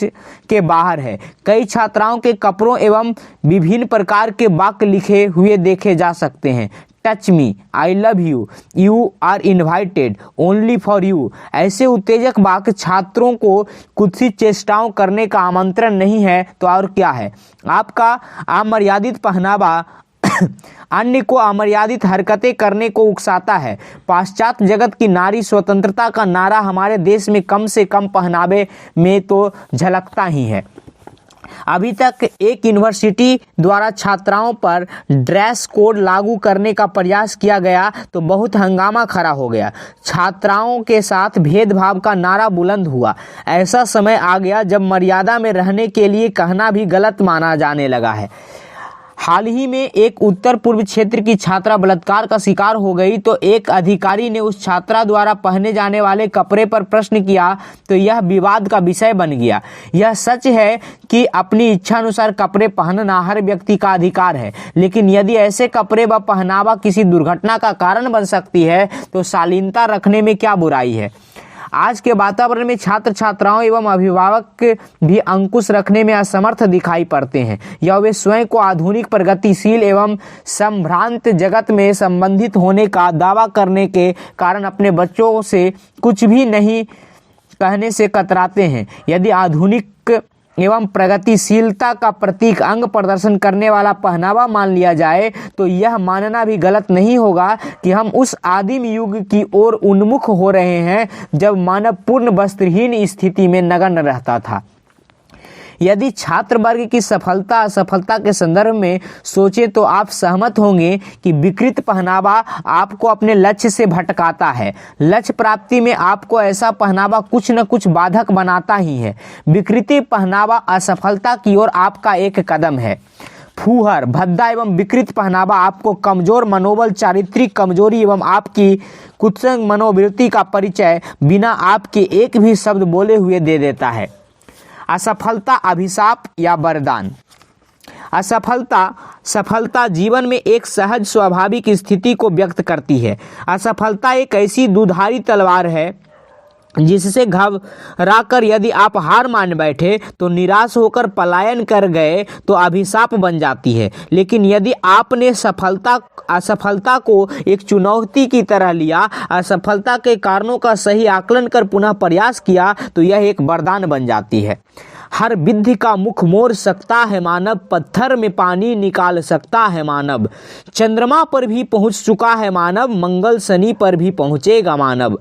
के बाहर है। कई छात्राओं के कपड़ों एवं विभिन्न प्रकार के वाक्य लिखे हुए देखे जा सकते हैं। Touch me, I love you, you are invited, only for you. ऐसे उत्तेजक वाक्य छात्रों को कुत्सित चेष्टाओं करने का आमंत्रण नहीं है तो और क्या है। आपका अमर्यादित पहनावा अन्य को अमर्यादित हरकतें करने को उकसाता है। पाश्चात्य जगत की नारी स्वतंत्रता का नारा हमारे देश में कम से कम पहनावे में तो झलकता ही है। अभी तक एक यूनिवर्सिटी द्वारा छात्राओं पर ड्रेस कोड लागू करने का प्रयास किया गया तो बहुत हंगामा खड़ा हो गया। छात्राओं के साथ भेदभाव का नारा बुलंद हुआ। ऐसा समय आ गया जब मर्यादा में रहने के लिए कहना भी गलत माना जाने लगा है। हाल ही में एक उत्तर पूर्व क्षेत्र की छात्रा बलात्कार का शिकार हो गई तो एक अधिकारी ने उस छात्रा द्वारा पहने जाने वाले कपड़े पर प्रश्न किया तो यह विवाद का विषय बन गया। यह सच है कि अपनी इच्छा अनुसार कपड़े पहनना हर व्यक्ति का अधिकार है, लेकिन यदि ऐसे कपड़े व पहनावा किसी दुर्घटना का कारण बन सकती है तो शालीनता रखने में क्या बुराई है। आज के वातावरण में छात्र छात्राओं एवं अभिभावक भी अंकुश रखने में असमर्थ दिखाई पड़ते हैं या वे स्वयं को आधुनिक प्रगतिशील एवं संभ्रांत जगत में संबंधित होने का दावा करने के कारण अपने बच्चों से कुछ भी नहीं कहने से कतराते हैं। यदि आधुनिक एवं प्रगतिशीलता का प्रतीक अंग प्रदर्शन करने वाला पहनावा मान लिया जाए तो यह मानना भी गलत नहीं होगा कि हम उस आदिम युग की ओर उन्मुख हो रहे हैं जब मानव पूर्ण वस्त्रहीन स्थिति में नग्न रहता था। यदि छात्र वर्ग की सफलता असफलता के संदर्भ में सोचें तो आप सहमत होंगे कि विकृत पहनावा आपको अपने लक्ष्य से भटकाता है। लक्ष्य प्राप्ति में आपको ऐसा पहनावा कुछ न कुछ बाधक बनाता ही है। विकृति पहनावा असफलता की ओर आपका एक कदम है। फूहर, भद्दा एवं विकृत पहनावा आपको कमजोर मनोबल, चारित्रिक कमजोरी एवं आपकी कुत्सित मनोवृत्ति का परिचय बिना आपके एक भी शब्द बोले हुए दे देता है। असफलता अभिशाप या वरदान। सफलता जीवन में एक सहज स्वाभाविक स्थिति को व्यक्त करती है। असफलता एक ऐसी दुधारी तलवार है जिससे घबराकर यदि आप हार मान बैठे तो निराश होकर पलायन कर गए तो अभिशाप बन जाती है। लेकिन यदि आपने असफलता को एक चुनौती की तरह लिया, असफलता के कारणों का सही आकलन कर पुनः प्रयास किया तो यह एक वरदान बन जाती है। हर विधि का मुख मोड़ सकता है मानव, पत्थर में पानी निकाल सकता है मानव। चंद्रमा पर भी पहुंच चुका है मानव, मंगल शनि पर भी पहुंचेगा मानव।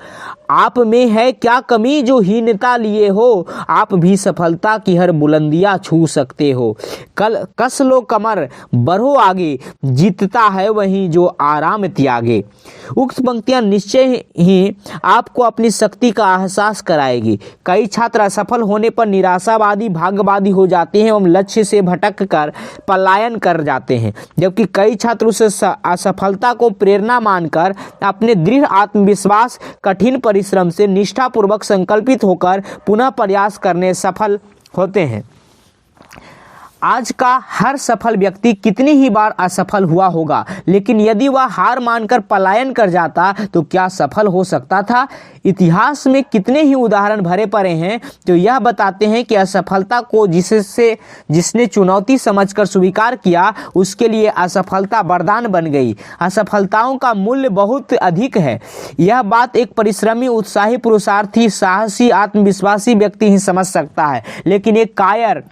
आप में है क्या कमी जो हीनता लिए हो, आप भी सफलता की हर बुलंदियां छू सकते हो। कल कस लो कमर, बढ़ो आगे, जीतता है वही जो आराम त्यागे। उक्त पंक्तियां निश्चय ही आपको अपनी शक्ति का एहसास कराएगी। कई छात्र असफल होने पर निराशावादी, भाग्यवादी हो जाते हैं एवं लक्ष्य से भटक कर पलायन कर जाते हैं, जबकि कई छात्र उस असफलता को प्रेरणा मानकर अपने दृढ़ आत्मविश्वास, कठिन परिश्रम से निष्ठापूर्वक संकल्पित होकर पुनः प्रयास करने सफल होते हैं। आज का हर सफल व्यक्ति कितनी ही बार असफल हुआ होगा, लेकिन यदि वह हार मानकर पलायन कर जाता तो क्या सफल हो सकता था। इतिहास में कितने ही उदाहरण भरे पड़े हैं जो यह बताते हैं कि असफलता को जिसने चुनौती समझकर स्वीकार किया उसके लिए असफलता वरदान बन गई। असफलताओं का मूल्य बहुत अधिक है। यह बात एक परिश्रमी, उत्साही, पुरुषार्थी, साहसी, आत्मविश्वासी व्यक्ति ही समझ सकता है, लेकिन एक कायर,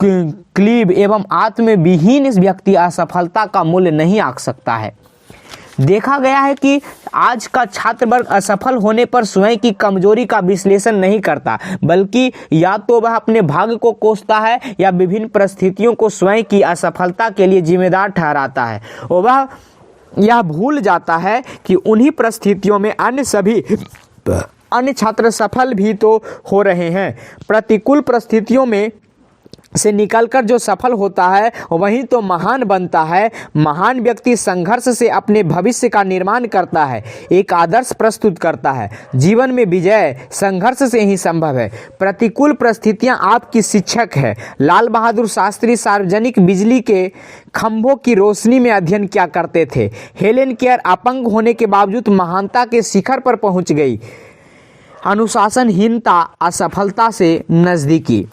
क्लीब एवं आत्मविहीन व्यक्ति असफलता का मूल्य नहीं आंक सकता है। देखा गया है कि आज का छात्र वर्ग असफल होने पर स्वयं की कमजोरी का विश्लेषण नहीं करता, बल्कि या तो वह अपने भाग्य को कोसता है या विभिन्न परिस्थितियों को स्वयं की असफलता के लिए जिम्मेदार ठहराता है। और वह यह भूल जाता है कि उन्हीं परिस्थितियों में अन्य छात्र सफल भी तो हो रहे हैं। प्रतिकूल परिस्थितियों में से निकलकर जो सफल होता है वही तो महान बनता है। महान व्यक्ति संघर्ष से अपने भविष्य का निर्माण करता है, एक आदर्श प्रस्तुत करता है। जीवन में विजय संघर्ष से ही संभव है। प्रतिकूल परिस्थितियां आपकी शिक्षक है। लाल बहादुर शास्त्री सार्वजनिक बिजली के खंभों की रोशनी में अध्ययन किया करते थे। हेलेन केयर अपंग होने के बावजूद महानता के शिखर पर पहुंच गई। अनुशासनहीनता असफलता से नजदीकी।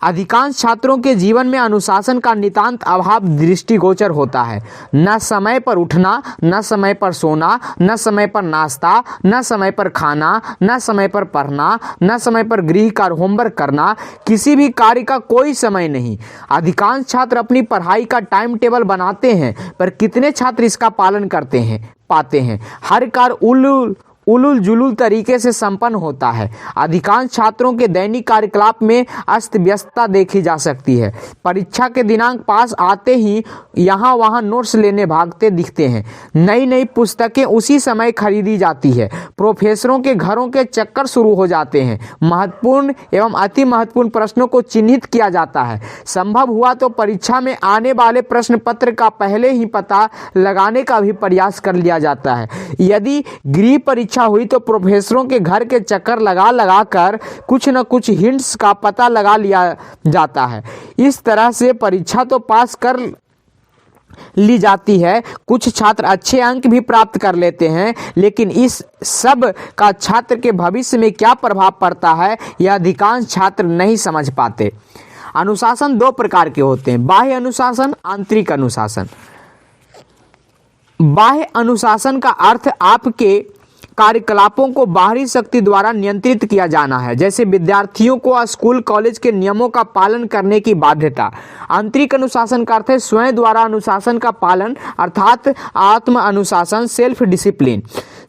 अधिकांश छात्रों के जीवन में अनुशासन का नितांत अभाव दृष्टिगोचर होता है। न समय पर उठना, न समय पर सोना, न समय पर नाश्ता, न समय पर खाना, न समय पर पढ़ना, न समय पर गृह कार्य होमवर्क करना, किसी भी कार्य का कोई समय नहीं। अधिकांश छात्र अपनी पढ़ाई का टाइम टेबल बनाते हैं, पर कितने छात्र इसका पालन पाते हैं। हर कार्य उलूल जुलूल तरीके से संपन्न होता है। अधिकांश छात्रों के दैनिक कार्यकलाप में अस्त व्यस्तता देखी जा सकती है। परीक्षा के दिनांक पास आते ही यहाँ वहाँ नोट्स लेने भागते दिखते हैं। नई नई पुस्तकें उसी समय खरीदी जाती है। प्रोफेसरों के घरों के चक्कर शुरू हो जाते हैं। महत्वपूर्ण एवं अति महत्वपूर्ण प्रश्नों को चिन्हित किया जाता है। संभव हुआ तो परीक्षा में आने वाले प्रश्न पत्र का पहले ही पता लगाने का भी प्रयास कर लिया जाता है। यदि गृह परीक्षा हुई तो प्रोफेसरों के घर के चक्कर लगा कर कुछ न कुछ हिंट्स का पता लगा लिया जाता है। इस तरह से परीक्षा तो पास कर ली जाती है। कुछ छात्र अच्छे अंक भी प्राप्त कर लेते हैं, लेकिन इस सब का छात्र के भविष्य में क्या प्रभाव पड़ता है यह अधिकांश छात्र नहीं समझ पाते। अनुशासन दो प्रकार के होते हैं, बाह्य अनुशासन, आंतरिक अनुशासन। बाह्य अनुशासन का अर्थ आपके कार्यकलापों को बाहरी शक्ति द्वारा नियंत्रित किया जाना है, जैसे विद्यार्थियों को स्कूल कॉलेज के नियमों का पालन करने की बाध्यता। आंतरिक अनुशासन का अर्थ है स्वयं द्वारा अनुशासन का पालन, अर्थात आत्म अनुशासन, सेल्फ डिसिप्लिन।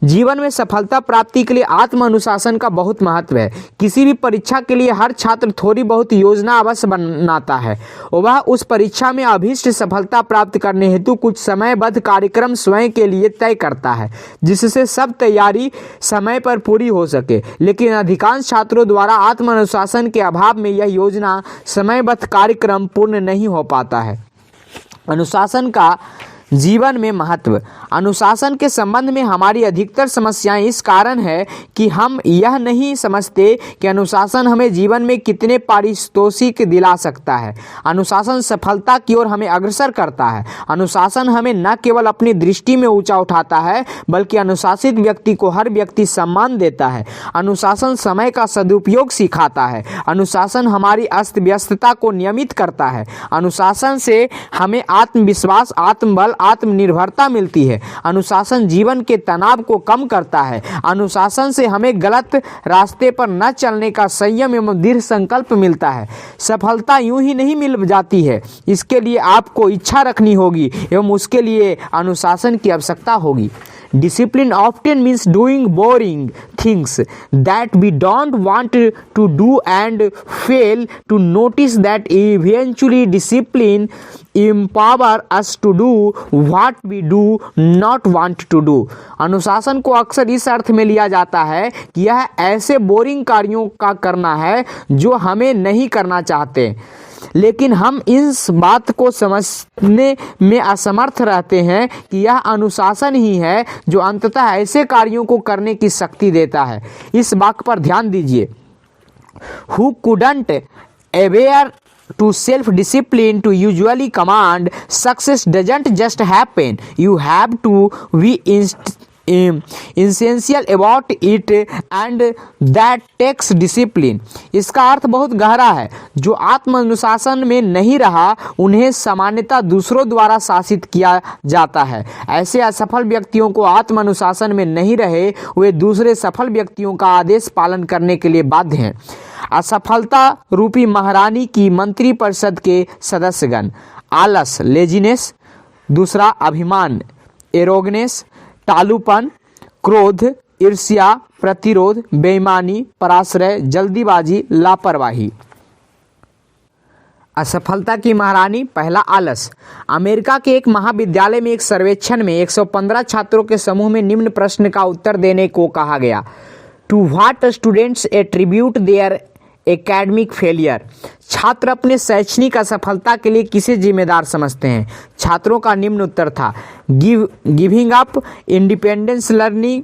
जीवन में सफलता प्राप्ति के लिए आत्म अनुशासन का बहुत महत्व है। किसी भी परीक्षा के लिए हर छात्र थोड़ी बहुत योजना अवश्य बनाता है। वह उस परीक्षा में अभीष्ट सफलता प्राप्त करने हेतु कुछ समयबद्ध कार्यक्रम स्वयं के लिए तय करता है, जिससे सब तैयारी समय पर पूरी हो सके। लेकिन अधिकांश छात्रों द्वारा आत्म अनुशासन के अभाव में यह योजना समयबद्ध कार्यक्रम पूर्ण नहीं हो पाता है। अनुशासन का जीवन में महत्व। अनुशासन के संबंध में हमारी अधिकतर समस्याएं इस कारण है कि हम यह नहीं समझते कि अनुशासन हमें जीवन में कितने पारितोषिक दिला सकता है। अनुशासन सफलता की ओर हमें अग्रसर करता है। अनुशासन हमें न केवल अपनी दृष्टि में ऊंचा उठाता है, बल्कि अनुशासित व्यक्ति को हर व्यक्ति सम्मान देता है। अनुशासन समय का सदुपयोग सिखाता है। अनुशासन हमारी अस्त व्यस्तता को नियमित करता है। अनुशासन से हमें आत्मविश्वास, आत्मबल, आत्मनिर्भरता मिलती है। अनुशासन जीवन के तनाव को कम करता है। अनुशासन से हमें गलत रास्ते पर न चलने का संयम एवं दृढ़ संकल्प मिलता है। सफलता यूं ही नहीं मिल जाती है, इसके लिए आपको इच्छा रखनी होगी एवं उसके लिए अनुशासन की आवश्यकता होगी। Discipline often means doing boring things that we don't want to do and fail to notice that eventually discipline empower us to do what we do not want to do। अनुशासन को अक्सर इस अर्थ में लिया जाता है कि यह ऐसे बोरिंग कार्यों का करना है जो हमें नहीं करना चाहते, लेकिन हम इस बात को समझने में असमर्थ रहते हैं कि यह अनुशासन ही है जो अंततः ऐसे कार्यों को करने की शक्ति देता है। इस वाक्य पर ध्यान दीजिए। Who couldn't aware to self-discipline to usually command success doesn't just happen. You have to be essential about it and that takes discipline। इसका अर्थ बहुत गहरा है। जो आत्म अनुशासन में नहीं रहा उन्हें सामान्यतः दूसरों द्वारा शासित किया जाता है। ऐसे असफल व्यक्तियों को आत्म अनुशासन में नहीं रहे वे दूसरे सफल व्यक्तियों का आदेश पालन करने के लिए बाध्य हैं। असफलता रूपी महारानी की मंत्री परिषद के सदस्यगण। आलस, लेजीनेस। दूसरा अभिमान, एरोगनेस, टालूपन, क्रोध, ईर्ष्या, प्रतिरोध, बेईमानी, पराश्रय, जल्दीबाजी, लापरवाही। असफलता की महारानी। पहला, आलस। अमेरिका के एक महाविद्यालय में एक सर्वेक्षण में 115 छात्रों के समूह में निम्न प्रश्न का उत्तर देने को कहा गया। To what students attribute their academic failure. छात्र अपने शैक्षणिक असफलता के लिए किसे जिम्मेदार समझते हैं? छात्रों का निम्न उत्तर था giving up, independence learning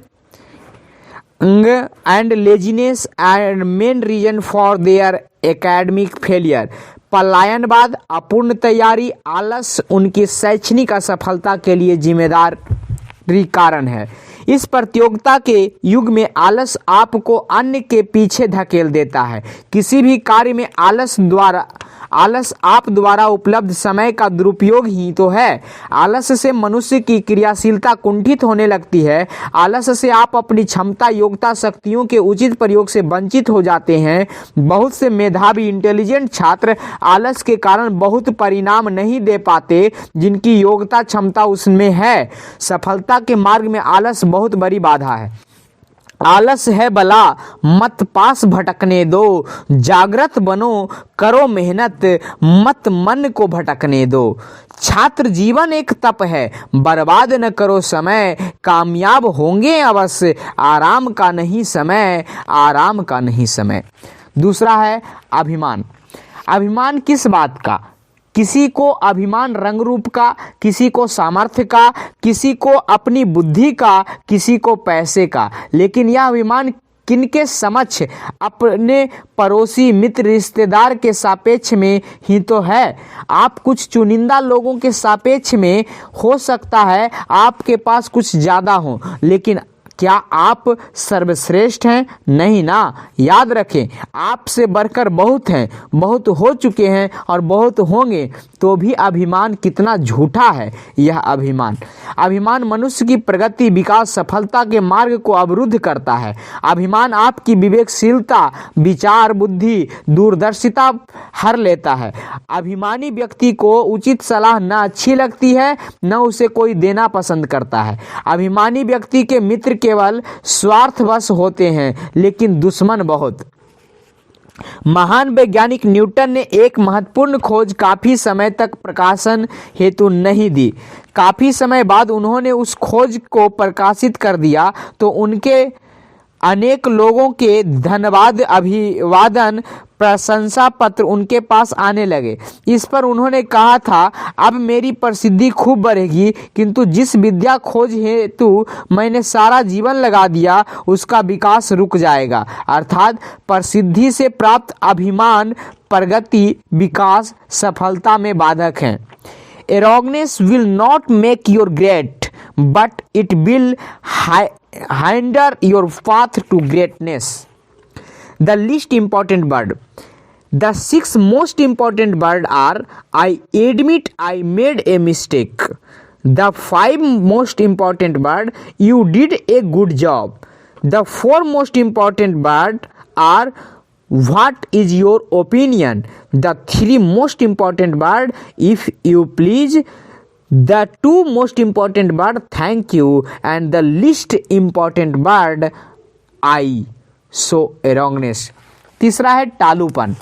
and laziness and main reason for their academic failure. पलायनवाद, अपूर्ण तैयारी, आलस उनकी शैक्षणिक असफलता के लिए जिम्मेदारी कारण है। इस प्रतियोगिता के युग में आलस आपको अन्य के पीछे धकेल देता है। किसी भी कार्य में आलस आप द्वारा उपलब्ध समय का दुरुपयोग ही तो है। आलस से मनुष्य की क्रियाशीलता कुंठित होने लगती है। आलस से आप अपनी क्षमता, योग्यता, शक्तियों के उचित प्रयोग से वंचित हो जाते हैं। बहुत से मेधावी इंटेलिजेंट छात्र आलस के कारण बहुत परिणाम नहीं दे पाते जिनकी योग्यता, क्षमता उसमें है। सफलता के मार्ग में आलस बहुत बड़ी बाधा है। आलस है बला, मत पास भटकने दो। जागृत बनो, करो मेहनत, मत मन को भटकने दो। छात्र जीवन एक तप है, बर्बाद न करो समय। कामयाब होंगे अवश्य, आराम का नहीं समय, आराम का नहीं समय। दूसरा है अभिमान। अभिमान किस बात का? किसी को अभिमान रंग रूप का, किसी को सामर्थ्य का, किसी को अपनी बुद्धि का, किसी को पैसे का। लेकिन यह अभिमान किनके समक्ष? अपने पड़ोसी, मित्र, रिश्तेदार के सापेक्ष में ही तो है। आप कुछ चुनिंदा लोगों के सापेक्ष में हो सकता है आपके पास कुछ ज़्यादा हो, लेकिन क्या आप सर्वश्रेष्ठ हैं? नहीं ना। याद रखें, आपसे बढ़कर बहुत हैं, बहुत हो चुके हैं और बहुत होंगे। तो भी अभिमान कितना झूठा है यह अभिमान मनुष्य की प्रगति, विकास, सफलता के मार्ग को अवरुद्ध करता है। अभिमान आपकी विवेकशीलता, विचार, बुद्धि, दूरदर्शिता हर लेता है। अभिमानी व्यक्ति को उचित सलाह न अच्छी लगती है, न उसे कोई देना पसंद करता है। अभिमानी व्यक्ति के मित्र केवल स्वार्थवश होते हैं, लेकिन दुश्मन बहुत। महान वैज्ञानिक न्यूटन ने एक महत्वपूर्ण खोज काफी समय तक प्रकाशन हेतु नहीं दी। काफी समय बाद उन्होंने उस खोज को प्रकाशित कर दिया तो उनके अनेक लोगों के धन्यवाद, अभिवादन, प्रशंसा पत्र उनके पास आने लगे। इस पर उन्होंने कहा था, अब मेरी प्रसिद्धि खूब बढ़ेगी, किंतु जिस विद्या खोज हेतु मैंने सारा जीवन लगा दिया उसका विकास रुक जाएगा। अर्थात प्रसिद्धि से प्राप्त अभिमान प्रगति, विकास, सफलता में बाधक है। Arrogance will not make you great, but it will hinder your path to greatness. The least important word. The 6 most important words are: I admit I made a mistake. The 5 most important words: you did a good job. The 4 most important words are: what is your opinion? The 3 most important words: if you please. The 2 most important words: thank you. And the least important word: I. So arrogance. तीसरा है टालूपन।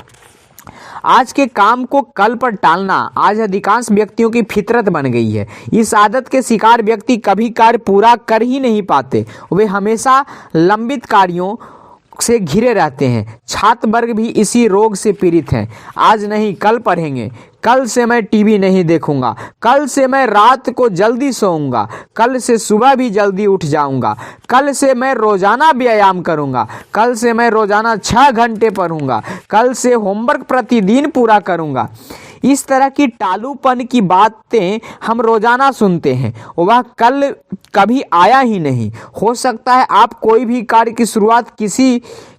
आज के काम को कल पर टालना आज अधिकांश व्यक्तियों की फितरत बन गई है। इस आदत के शिकार व्यक्ति कभी कार्य पूरा कर ही नहीं पाते। वे हमेशा लंबित कार्यों से घिरे रहते हैं। छात्र वर्ग भी इसी रोग से पीड़ित हैं। आज नहीं कल पढ़ेंगे, कल से मैं टीवी नहीं देखूंगा, कल से मैं रात को जल्दी सोऊंगा, कल से सुबह भी जल्दी उठ जाऊंगा, कल से मैं रोजाना व्यायाम करूंगा, कल से मैं रोजाना 6 घंटे पढ़ूंगा, कल से होमवर्क प्रतिदिन पूरा करूंगा। इस तरह की टालूपन की बातें हम रोजाना सुनते हैं, वह कल कभी आया ही नहीं। हो सकता है आप कोई भी कार्य की शुरुआत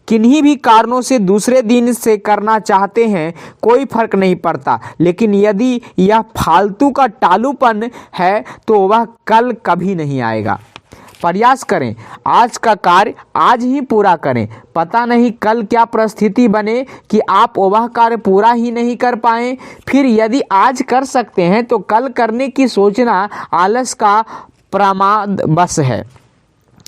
किन्हीं भी कारणों से दूसरे दिन से करना चाहते हैं, कोई फर्क नहीं पड़ता, लेकिन यदि यह फालतू का टालूपन है तो वह कल कभी नहीं आएगा। प्रयास करें, आज का कार्य आज ही पूरा करें। पता नहीं कल क्या परिस्थिति बने कि आप वह कार्य पूरा ही नहीं कर पाएं। फिर यदि आज कर सकते हैं तो कल करने की सोचना आलस का प्रमाद बस है।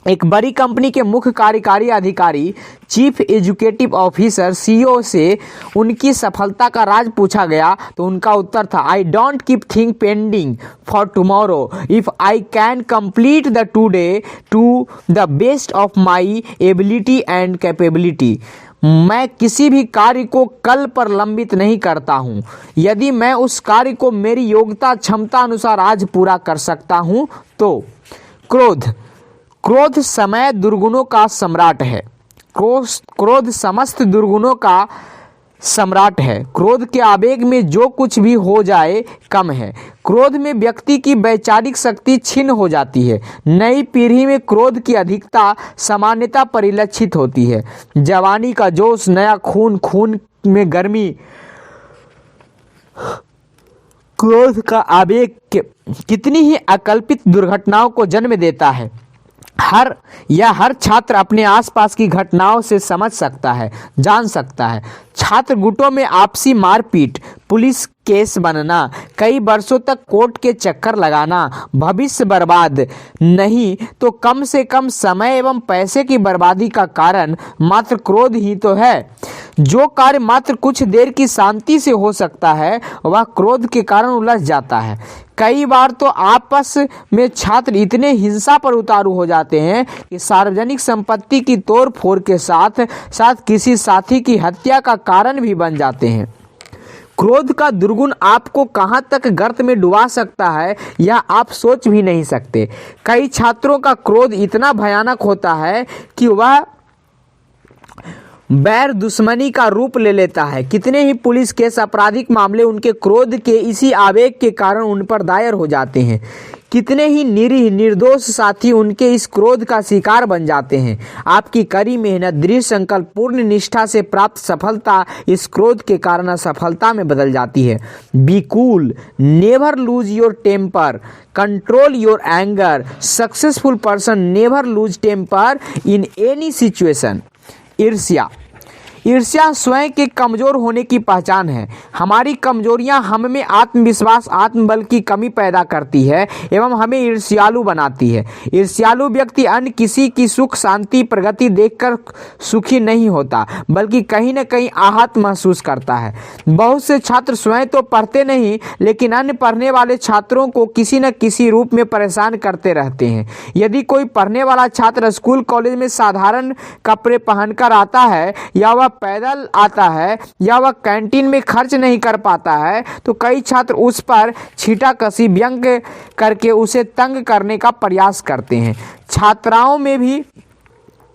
एक बड़ी कंपनी के मुख्य कार्यकारी अधिकारी, चीफ एग्जीक्यूटिव ऑफिसर, सीईओ से उनकी सफलता का राज पूछा गया तो उनका उत्तर था, I don't keep thing pending for tomorrow if I can complete the today to the best of my ability and capability. मैं किसी भी कार्य को कल पर लंबित नहीं करता हूँ यदि मैं उस कार्य को मेरी योग्यता क्षमता अनुसार आज पूरा कर सकता हूँ तो। क्रोध समय दुर्गुणों का सम्राट है। क्रोध समस्त दुर्गुणों का सम्राट है। क्रोध के आवेग में जो कुछ भी हो जाए कम है। क्रोध में व्यक्ति की वैचारिक शक्ति क्षीण हो जाती है। नई पीढ़ी में क्रोध की अधिकता सामान्यतः परिलक्षित होती है। जवानी का जोश, नया खून में गर्मी, क्रोध का आवेग कितनी ही अकल्पित दुर्घटनाओं को जन्म देता है। हर छात्र अपने आसपास की घटनाओं से समझ सकता है, जान सकता है। छात्र गुटों में आपसी मारपीट, पुलिस केस बनना, कई वर्षों तक कोर्ट के चक्कर लगाना, भविष्य बर्बाद नहीं तो कम से कम समय एवं पैसे की बर्बादी का कारण मात्र क्रोध ही तो है। जो कार्य मात्र कुछ देर की शांति से हो सकता है वह क्रोध के कारण उलझ जाता है। कई बार तो आपस में छात्र इतने हिंसा पर उतारू हो जाते हैं कि सार्वजनिक संपत्ति की तोड़ फोड़ के साथ साथ किसी साथी की हत्या का कारण भी बन जाते हैं। क्रोध का दुर्गुण आपको कहां तक गर्त में डुबा सकता है यह आप सोच भी नहीं सकते। कई छात्रों का क्रोध इतना भयानक होता है कि वह बैर दुश्मनी का रूप ले लेता है। कितने ही पुलिस केस, आपराधिक मामले उनके क्रोध के इसी आवेग के कारण उन पर दायर हो जाते हैं। कितने ही निरीह निर्दोष साथी उनके इस क्रोध का शिकार बन जाते हैं। आपकी कड़ी मेहनत, दृढ़ संकल्प, पूर्ण निष्ठा से प्राप्त सफलता इस क्रोध के कारण असफलता में बदल जाती है। Be cool, never lose your temper, control your anger, successful person never lose temper in any situation. ईर्ष्या, ईर्ष्या स्वयं के कमजोर होने की पहचान है। हमारी कमजोरियां हम में आत्मविश्वास, आत्मबल की कमी पैदा करती है एवं हमें ईर्ष्यालु बनाती है। ईर्ष्यालु व्यक्ति अन्य किसी की सुख, शांति, प्रगति देखकर सुखी नहीं होता, बल्कि कहीं न कहीं आहत महसूस करता है। बहुत से छात्र स्वयं तो पढ़ते नहीं, लेकिन अन्य पढ़ने वाले छात्रों को किसी न किसी रूप में परेशान करते रहते हैं। यदि कोई पढ़ने वाला छात्र स्कूल, कॉलेज में साधारण कपड़े पहनकर आता है, या वह पैदल आता है, या वह कैंटीन में खर्च नहीं कर पाता है, तो कई छात्र उस पर छींटाकशी, व्यंग करके उसे तंग करने का प्रयास करते हैं। छात्राओं में भी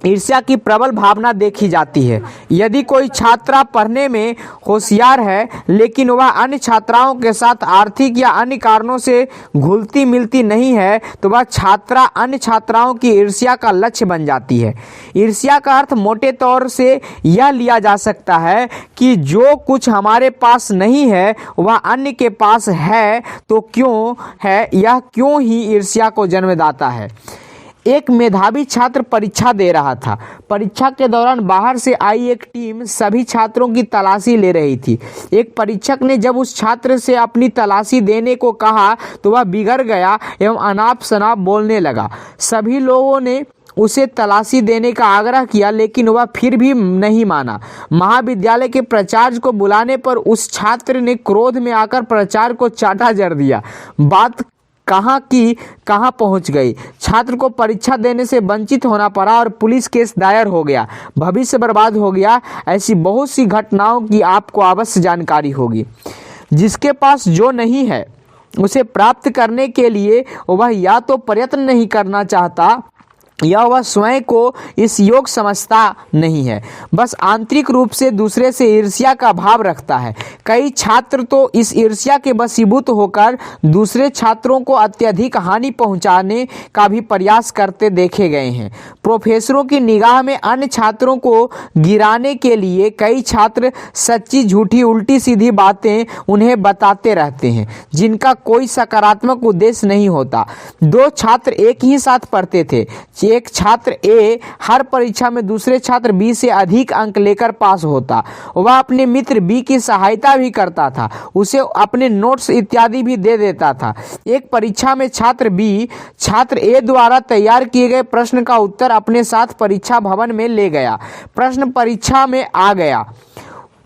ईर्ष्या की प्रबल भावना देखी जाती है। यदि कोई छात्रा पढ़ने में होशियार है, लेकिन वह अन्य छात्राओं के साथ आर्थिक या अन्य कारणों से घुलती मिलती नहीं है, तो वह छात्रा अन्य छात्राओं की ईर्ष्या का लक्ष्य बन जाती है। ईर्ष्या का अर्थ मोटे तौर से यह लिया जा सकता है कि जो कुछ हमारे पास नहीं है वह अन्य के पास है, तो क्यों है, यह क्यों ही ईर्ष्या को जन्मदाता है। एक मेधावी छात्र परीक्षा दे रहा था। परीक्षा के दौरान बाहर से आई एक टीम सभी छात्रों की तलाशी ले रही थी। एक परीक्षक ने जब उस छात्र से अपनी तलाशी देने को कहा तो वह बिगड़ गया एवं अनाप शनाप बोलने लगा। सभी लोगों ने उसे तलाशी देने का आग्रह किया, लेकिन वह फिर भी नहीं माना। महाविद्यालय के प्राचार्य को बुलाने पर उस छात्र ने क्रोध में आकर प्राचार्य को चाटा जड़ दिया। बात कहाँ की कहाँ पहुँच गई। छात्र को परीक्षा देने से वंचित होना पड़ा और पुलिस केस दायर हो गया। भविष्य बर्बाद हो गया। ऐसी बहुत सी घटनाओं की आपको अवश्य जानकारी होगी। जिसके पास जो नहीं है उसे प्राप्त करने के लिए वह या तो प्रयत्न नहीं करना चाहता, या वह स्वयं को इस योग समझता नहीं है, बस आंतरिक रूप से दूसरे से ईर्ष्या का भाव रखता है। कई छात्र तो इस ईर्ष्या के वशीभूत होकर दूसरे छात्रों को अत्यधिक हानि पहुंचाने का भी प्रयास करते देखे गए हैं। प्रोफेसरों की निगाह में अन्य छात्रों को गिराने के लिए कई छात्र सच्ची, झूठी, उल्टी सीधी बातें उन्हें बताते रहते हैं, जिनका कोई सकारात्मक उद्देश्य नहीं होता। दो छात्र एक ही साथ पढ़ते थे। एक छात्र ए हर परीक्षा में दूसरे छात्र बी से अधिक अंक लेकर पास होता। वह अपने मित्र बी की सहायता भी करता था, उसे अपने नोट्स इत्यादि भी दे देता था। एक परीक्षा में छात्र बी छात्र ए द्वारा तैयार किए गए प्रश्न का उत्तर अपने साथ परीक्षा भवन में ले गया। प्रश्न परीक्षा में आ गया।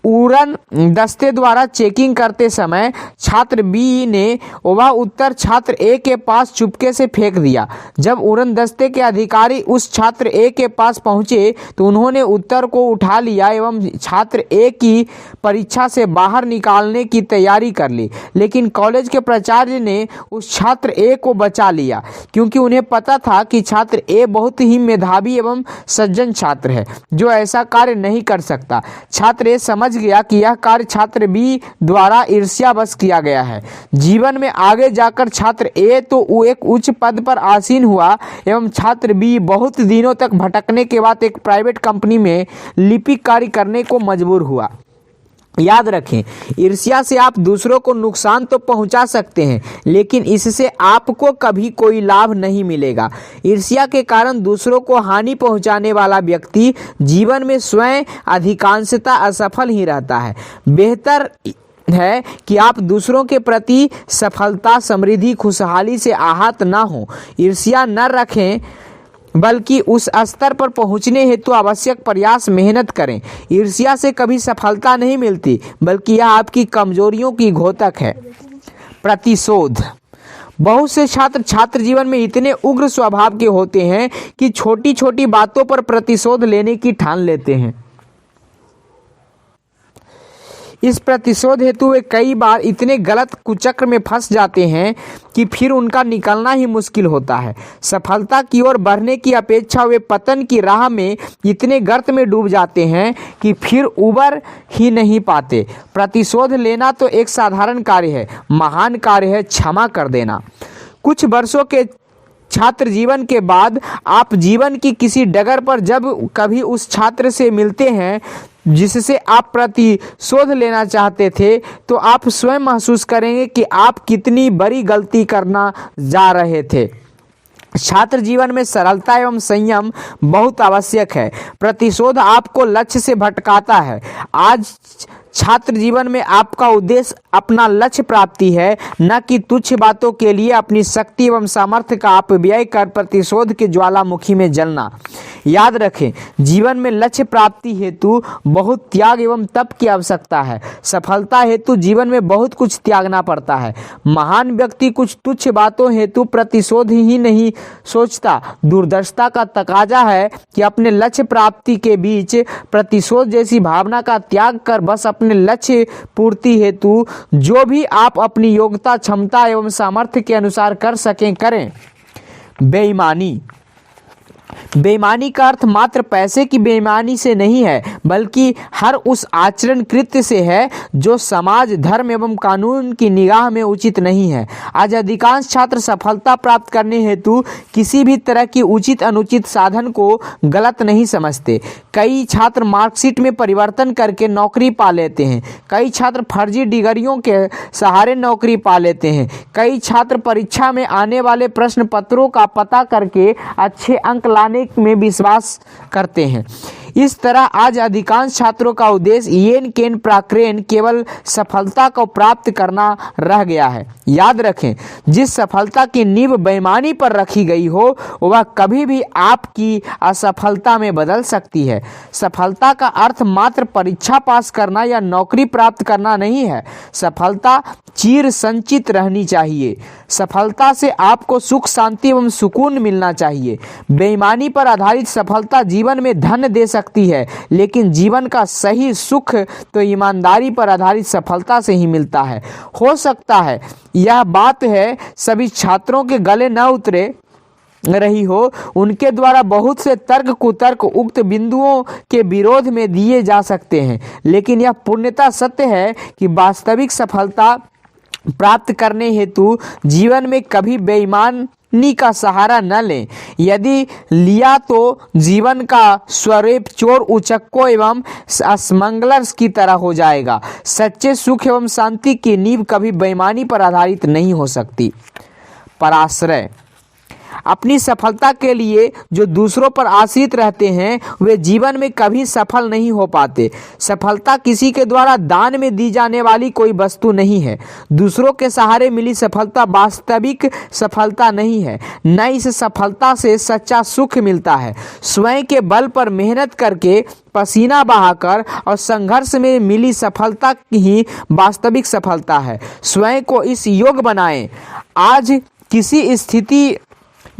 उड़न दस्ते द्वारा चेकिंग करते समय छात्र बी ने वह उत्तर छात्र ए के पास चुपके से फेंक दिया। जब उड़न दस्ते के अधिकारी उस छात्र ए के पास पहुंचे तो उन्होंने उत्तर को उठा लिया एवं छात्र ए की परीक्षा से बाहर निकालने की तैयारी कर ली। लेकिन कॉलेज के प्राचार्य ने उस छात्र ए को बचा लिया, क्योंकि उन्हें पता था कि छात्र ए बहुत ही मेधावी एवं सज्जन छात्र है, जो ऐसा कार्य नहीं कर सकता। छात्र ए समझ गया कि यह कार्य छात्र बी द्वारा ईर्ष्यावश किया गया है। जीवन में आगे जाकर छात्र ए तो एक उच्च पद पर आसीन हुआ एवं छात्र बी बहुत दिनों तक भटकने के बाद एक प्राइवेट कंपनी में लिपिक कार्य करने को मजबूर हुआ। याद रखें, ईर्ष्या से आप दूसरों को नुकसान तो पहुंचा सकते हैं, लेकिन इससे आपको कभी कोई लाभ नहीं मिलेगा। ईर्ष्या के कारण दूसरों को हानि पहुंचाने वाला व्यक्ति जीवन में स्वयं अधिकांशतः असफल ही रहता है। बेहतर है कि आप दूसरों के प्रति सफलता, समृद्धि, खुशहाली से आहत ना हो। ईर्ष्या न रखें, बल्कि उस स्तर पर पहुंचने हेतु आवश्यक प्रयास, मेहनत करें। ईर्ष्या से कभी सफलता नहीं मिलती, बल्कि यह आपकी कमजोरियों की घोतक है। प्रतिशोध। बहुत से छात्र जीवन में इतने उग्र स्वभाव के होते हैं कि छोटी छोटी बातों पर प्रतिशोध लेने की ठान लेते हैं। इस प्रतिशोध हेतु वे कई बार इतने गलत कुचक्र में फंस जाते हैं कि फिर उनका निकलना ही मुश्किल होता है। सफलता की ओर बढ़ने की अपेक्षा वे पतन की राह में इतने गर्त में डूब जाते हैं कि फिर उबर ही नहीं पाते। प्रतिशोध लेना तो एक साधारण कार्य है, महान कार्य है क्षमा कर देना। कुछ वर्षों के छात्र जीवन के बाद आप जीवन की किसी डगर पर जब कभी उस छात्र से मिलते हैं जिससे आप प्रतिशोध लेना चाहते थे, तो आप स्वयं महसूस करेंगे कि आप कितनी बड़ी गलती करना जा रहे थे। छात्र जीवन में सरलता एवं संयम बहुत आवश्यक है। प्रतिशोध आपको लक्ष्य से भटकाता है। आज छात्र जीवन में आपका उद्देश्य अपना लक्ष्य प्राप्ति है, न कि तुच्छ बातों के लिए अपनी शक्ति एवं सामर्थ्य का अपव्यय कर प्रतिशोध के ज्वालामुखी में जलना। याद रखें, जीवन में लक्ष्य प्राप्ति हेतु बहुत त्याग एवं तप की आवश्यकता है। सफलता हेतु जीवन में बहुत कुछ त्यागना पड़ता है। महान व्यक्ति कुछ तुच्छ बातों हेतु प्रतिशोध ही नहीं सोचता। दूरदर्शिता का तकाजा है कि अपने लक्ष्य प्राप्ति के बीच प्रतिशोध जैसी भावना का त्याग कर बस अपने लक्ष्य पूर्ति हेतु जो भी आप अपनी योग्यता, क्षमता एवं सामर्थ्य के अनुसार कर सकें करें। बेईमानी का अर्थ मात्र पैसे की बेईमानी से नहीं है, बल्कि हर उस आचरण कृत्य से है जो समाज, धर्म एवं कानून की निगाह में उचित नहीं है। आज अधिकांश छात्र सफलता प्राप्त करने हेतु किसी भी तरह की उचित अनुचित साधन को गलत नहीं समझते। कई छात्र मार्कशीट में परिवर्तन करके नौकरी पा लेते हैं। कई छात्र फर्जी डिग्रियों के सहारे नौकरी पा लेते हैं। कई छात्र परीक्षा में आने वाले प्रश्न पत्रों का पता करके अच्छे अंक लाने में विश्वास करते हैं। इस तरह आज अधिकांश छात्रों का उद्देश्य येन केन प्राक्रेन केवल सफलता को प्राप्त करना रह गया है। याद रखें, जिस सफलता की नींव बेईमानी पर रखी गई हो वह कभी भी आपकी असफलता में बदल सकती है। सफलता का अर्थ मात्र परीक्षा पास करना या नौकरी प्राप्त करना नहीं है। सफलता चिर संचित रहनी चाहिए। सफलता से आपको सुख, शांति एवं सुकून मिलना चाहिए। बेईमानी पर आधारित सफलता जीवन में धन दे सकती है, लेकिन जीवन का सही सुख तो ईमानदारी पर आधारित सफलता से ही मिलता है। हो सकता है यह बात है सभी छात्रों के गले न उतरे रही हो, उनके द्वारा बहुत से तर्क कुतर्क उक्त बिंदुओं के विरोध में दिए जा सकते हैं, लेकिन यह पूर्णतः सत्य है कि वास्तविक सफलता प्राप्त करने हेतु जीवन में कभी बेईमानी का सहारा न लें। यदि लिया तो जीवन का स्वरूप चोर, उचक्कों एवं स्मगलर्स की तरह हो जाएगा। सच्चे सुख एवं शांति की नींव कभी बेईमानी पर आधारित नहीं हो सकती। पराश्रय। अपनी सफलता के लिए जो दूसरों पर आश्रित रहते हैं वे जीवन में कभी सफल नहीं हो पाते। सफलता किसी के द्वारा दान में दी जाने वाली कोई वस्तु नहीं है। दूसरों के सहारे मिली सफलता वास्तविक सफलता नहीं है। न इस सफलता से सच्चा सुख मिलता है। स्वयं के बल पर मेहनत करके, पसीना बहाकर और संघर्ष में मिली सफलता ही वास्तविक सफलता है। स्वयं को इस योग्य बनाएं। आज किसी स्थिति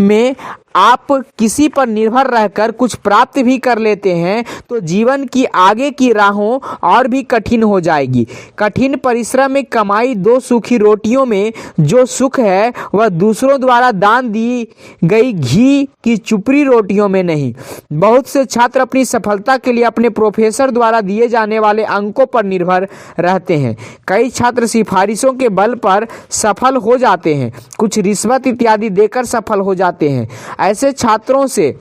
में आप किसी पर निर्भर रहकर कुछ प्राप्त भी कर लेते हैं तो जीवन की आगे की राहों और भी कठिन हो जाएगी। कठिन परिश्रम में कमाई दो सूखी रोटियों में जो सुख है वह दूसरों द्वारा दान दी गई घी की चुपड़ी रोटियों में नहीं। बहुत से छात्र अपनी सफलता के लिए अपने प्रोफेसर द्वारा दिए जाने वाले अंकों पर निर्भर रहते हैं। कई छात्र सिफारिशों के बल पर सफल हो जाते हैं, कुछ रिश्वत इत्यादि देकर सफल हो जाते हैं। ऐसे छात्रों से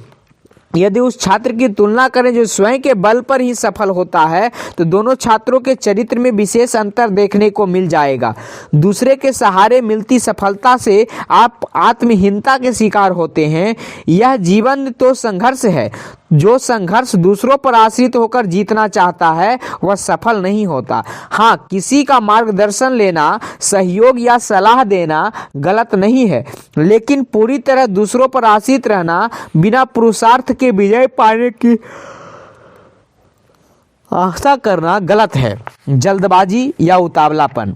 यदि उस छात्र की तुलना करें जो स्वयं के बल पर ही सफल होता है तो दोनों छात्रों के चरित्र में विशेष अंतर देखने को मिल जाएगा। दूसरे के सहारे मिलती सफलता से आप आत्महीनता के शिकार होते हैं। यह जीवन तो संघर्ष है। जो संघर्ष दूसरों पर आश्रित होकर जीतना चाहता है वह सफल नहीं होता। हाँ, किसी का मार्गदर्शन लेना, सहयोग या सलाह देना गलत नहीं है, लेकिन पूरी तरह दूसरों पर आश्रित रहना, बिना पुरुषार्थ के विजय पाने की आशा करना गलत है। जल्दबाजी या उतावलापन।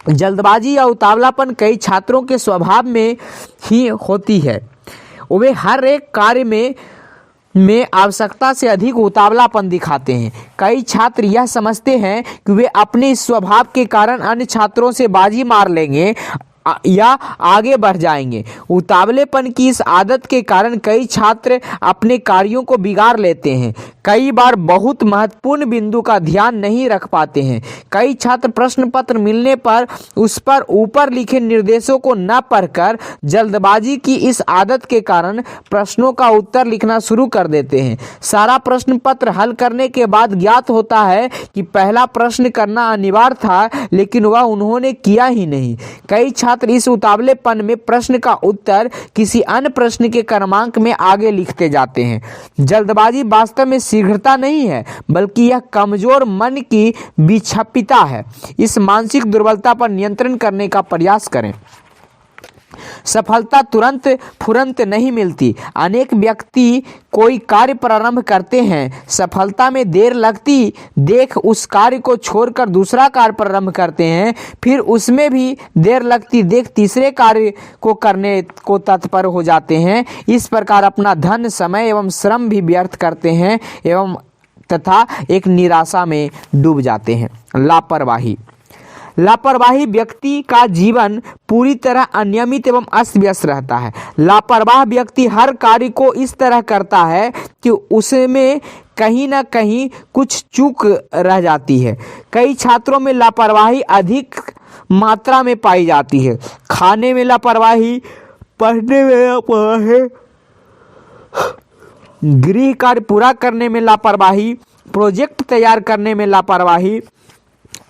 जल्दबाजी या उतावलापन कई छात्रों के स्वभाव में ही होती है। वे हर एक कार्य में में आवश्यकता से अधिक उतावलापन दिखाते हैं। कई छात्र यह समझते हैं कि वे अपने इस स्वभाव के कारण अन्य छात्रों से बाजी मार लेंगे या आगे बढ़ जाएंगे। उतावलेपन की इस आदत के कारण कई छात्र अपने कार्यों को बिगाड़ लेते हैं। कई बार बहुत महत्वपूर्ण बिंदु का ध्यान नहीं रख पाते हैं। कई छात्र प्रश्न पत्र मिलने पर उस पर ऊपर लिखे निर्देशों को न पढ़कर जल्दबाजी की इस आदत के कारण प्रश्नों का उत्तर लिखना शुरू कर देते हैं। सारा प्रश्न पत्र हल करने के बाद ज्ञात होता है कि पहला प्रश्न करना अनिवार्य था, लेकिन वह उन्होंने किया ही नहीं। कई छात्र इस उतावलेपन में प्रश्न का उत्तर किसी अन्य प्रश्न के क्रमांक में आगे लिखते जाते हैं। जल्दबाजी वास्तव में शीघ्रता नहीं है, बल्कि यह कमजोर मन की विक्षिप्तता है। इस मानसिक दुर्बलता पर नियंत्रण करने का प्रयास करें। सफलता तुरंत फुरंत नहीं मिलती। अनेक व्यक्ति कोई कार्य प्रारंभ करते हैं, सफलता में देर लगती देख उस कार्य को छोड़कर दूसरा कार्य प्रारंभ करते हैं, फिर उसमें भी देर लगती देख तीसरे कार्य को करने को तत्पर हो जाते हैं। इस प्रकार अपना धन, समय एवं श्रम भी व्यर्थ करते हैं एवं तथा एक निराशा में डूब जाते हैं। लापरवाही व्यक्ति का जीवन पूरी तरह अनियमित एवं अस्त व्यस्त रहता है। लापरवाह व्यक्ति हर कार्य को इस तरह करता है कि उसमें कहीं ना कहीं कुछ चूक रह जाती है। कई छात्रों में लापरवाही अधिक मात्रा में पाई जाती है। खाने में लापरवाही, पढ़ने में लापरवाही, गृह कार्य पूरा करने में लापरवाही, प्रोजेक्ट तैयार करने में लापरवाही।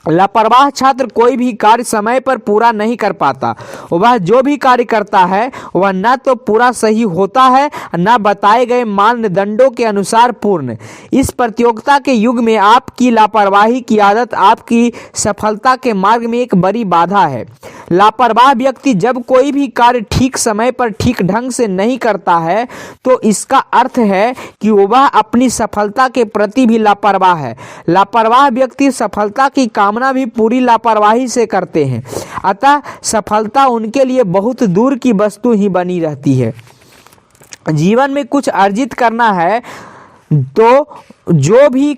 लापरवाह छात्र कोई भी कार्य समय पर पूरा नहीं कर पाता। वह जो भी कार्य करता है वह न तो पूरा सही होता है, न बताए गए मानदंडों के अनुसार पूर्ण। इस प्रतियोगिता के युग में आपकी लापरवाही की आदत आपकी सफलता के मार्ग में एक बड़ी बाधा है। लापरवाह व्यक्ति जब कोई भी कार्य ठीक समय पर ठीक ढंग से नहीं करता है तो इसका अर्थ है कि वह अपनी सफलता के प्रति भी लापरवाह है। लापरवाह व्यक्ति सफलता की कामना भी पूरी लापरवाही से करते हैं, अतः सफलता उनके लिए बहुत दूर की वस्तु ही बनी रहती है। जीवन में कुछ अर्जित करना है तो जो भी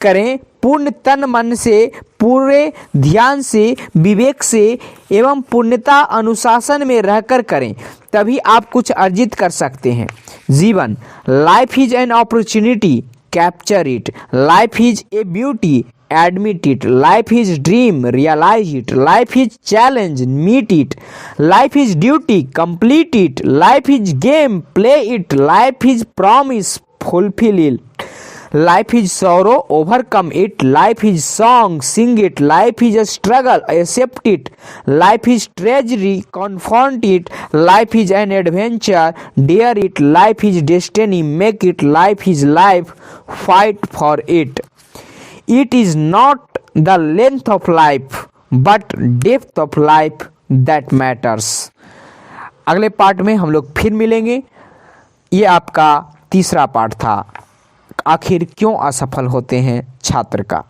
करें पूर्ण तन मन से, पूरे ध्यान से, विवेक से एवं पूर्णता अनुशासन में रहकर करें, तभी आप कुछ अर्जित कर सकते हैं। जीवन, life is an opportunity, capture it. Life is a beauty, admit it. Life is dream, realize it. Life is challenge, meet it. Life is duty, complete it. Life is game, play it. Life is promise, fulfill it. Life is sorrow, overcome it. Life is song, sing it. Life is a struggle, accept it. Life is treasury, confront it. Life is an adventure, dare it. Life is destiny, make it. Life is life, fight for it. It is not the length of life but depth of life that matters. अगले part में हम लोग फिर मिलेंगे। ये आपका तीसरा part था, आखिर क्यों असफल होते हैं छात्र का।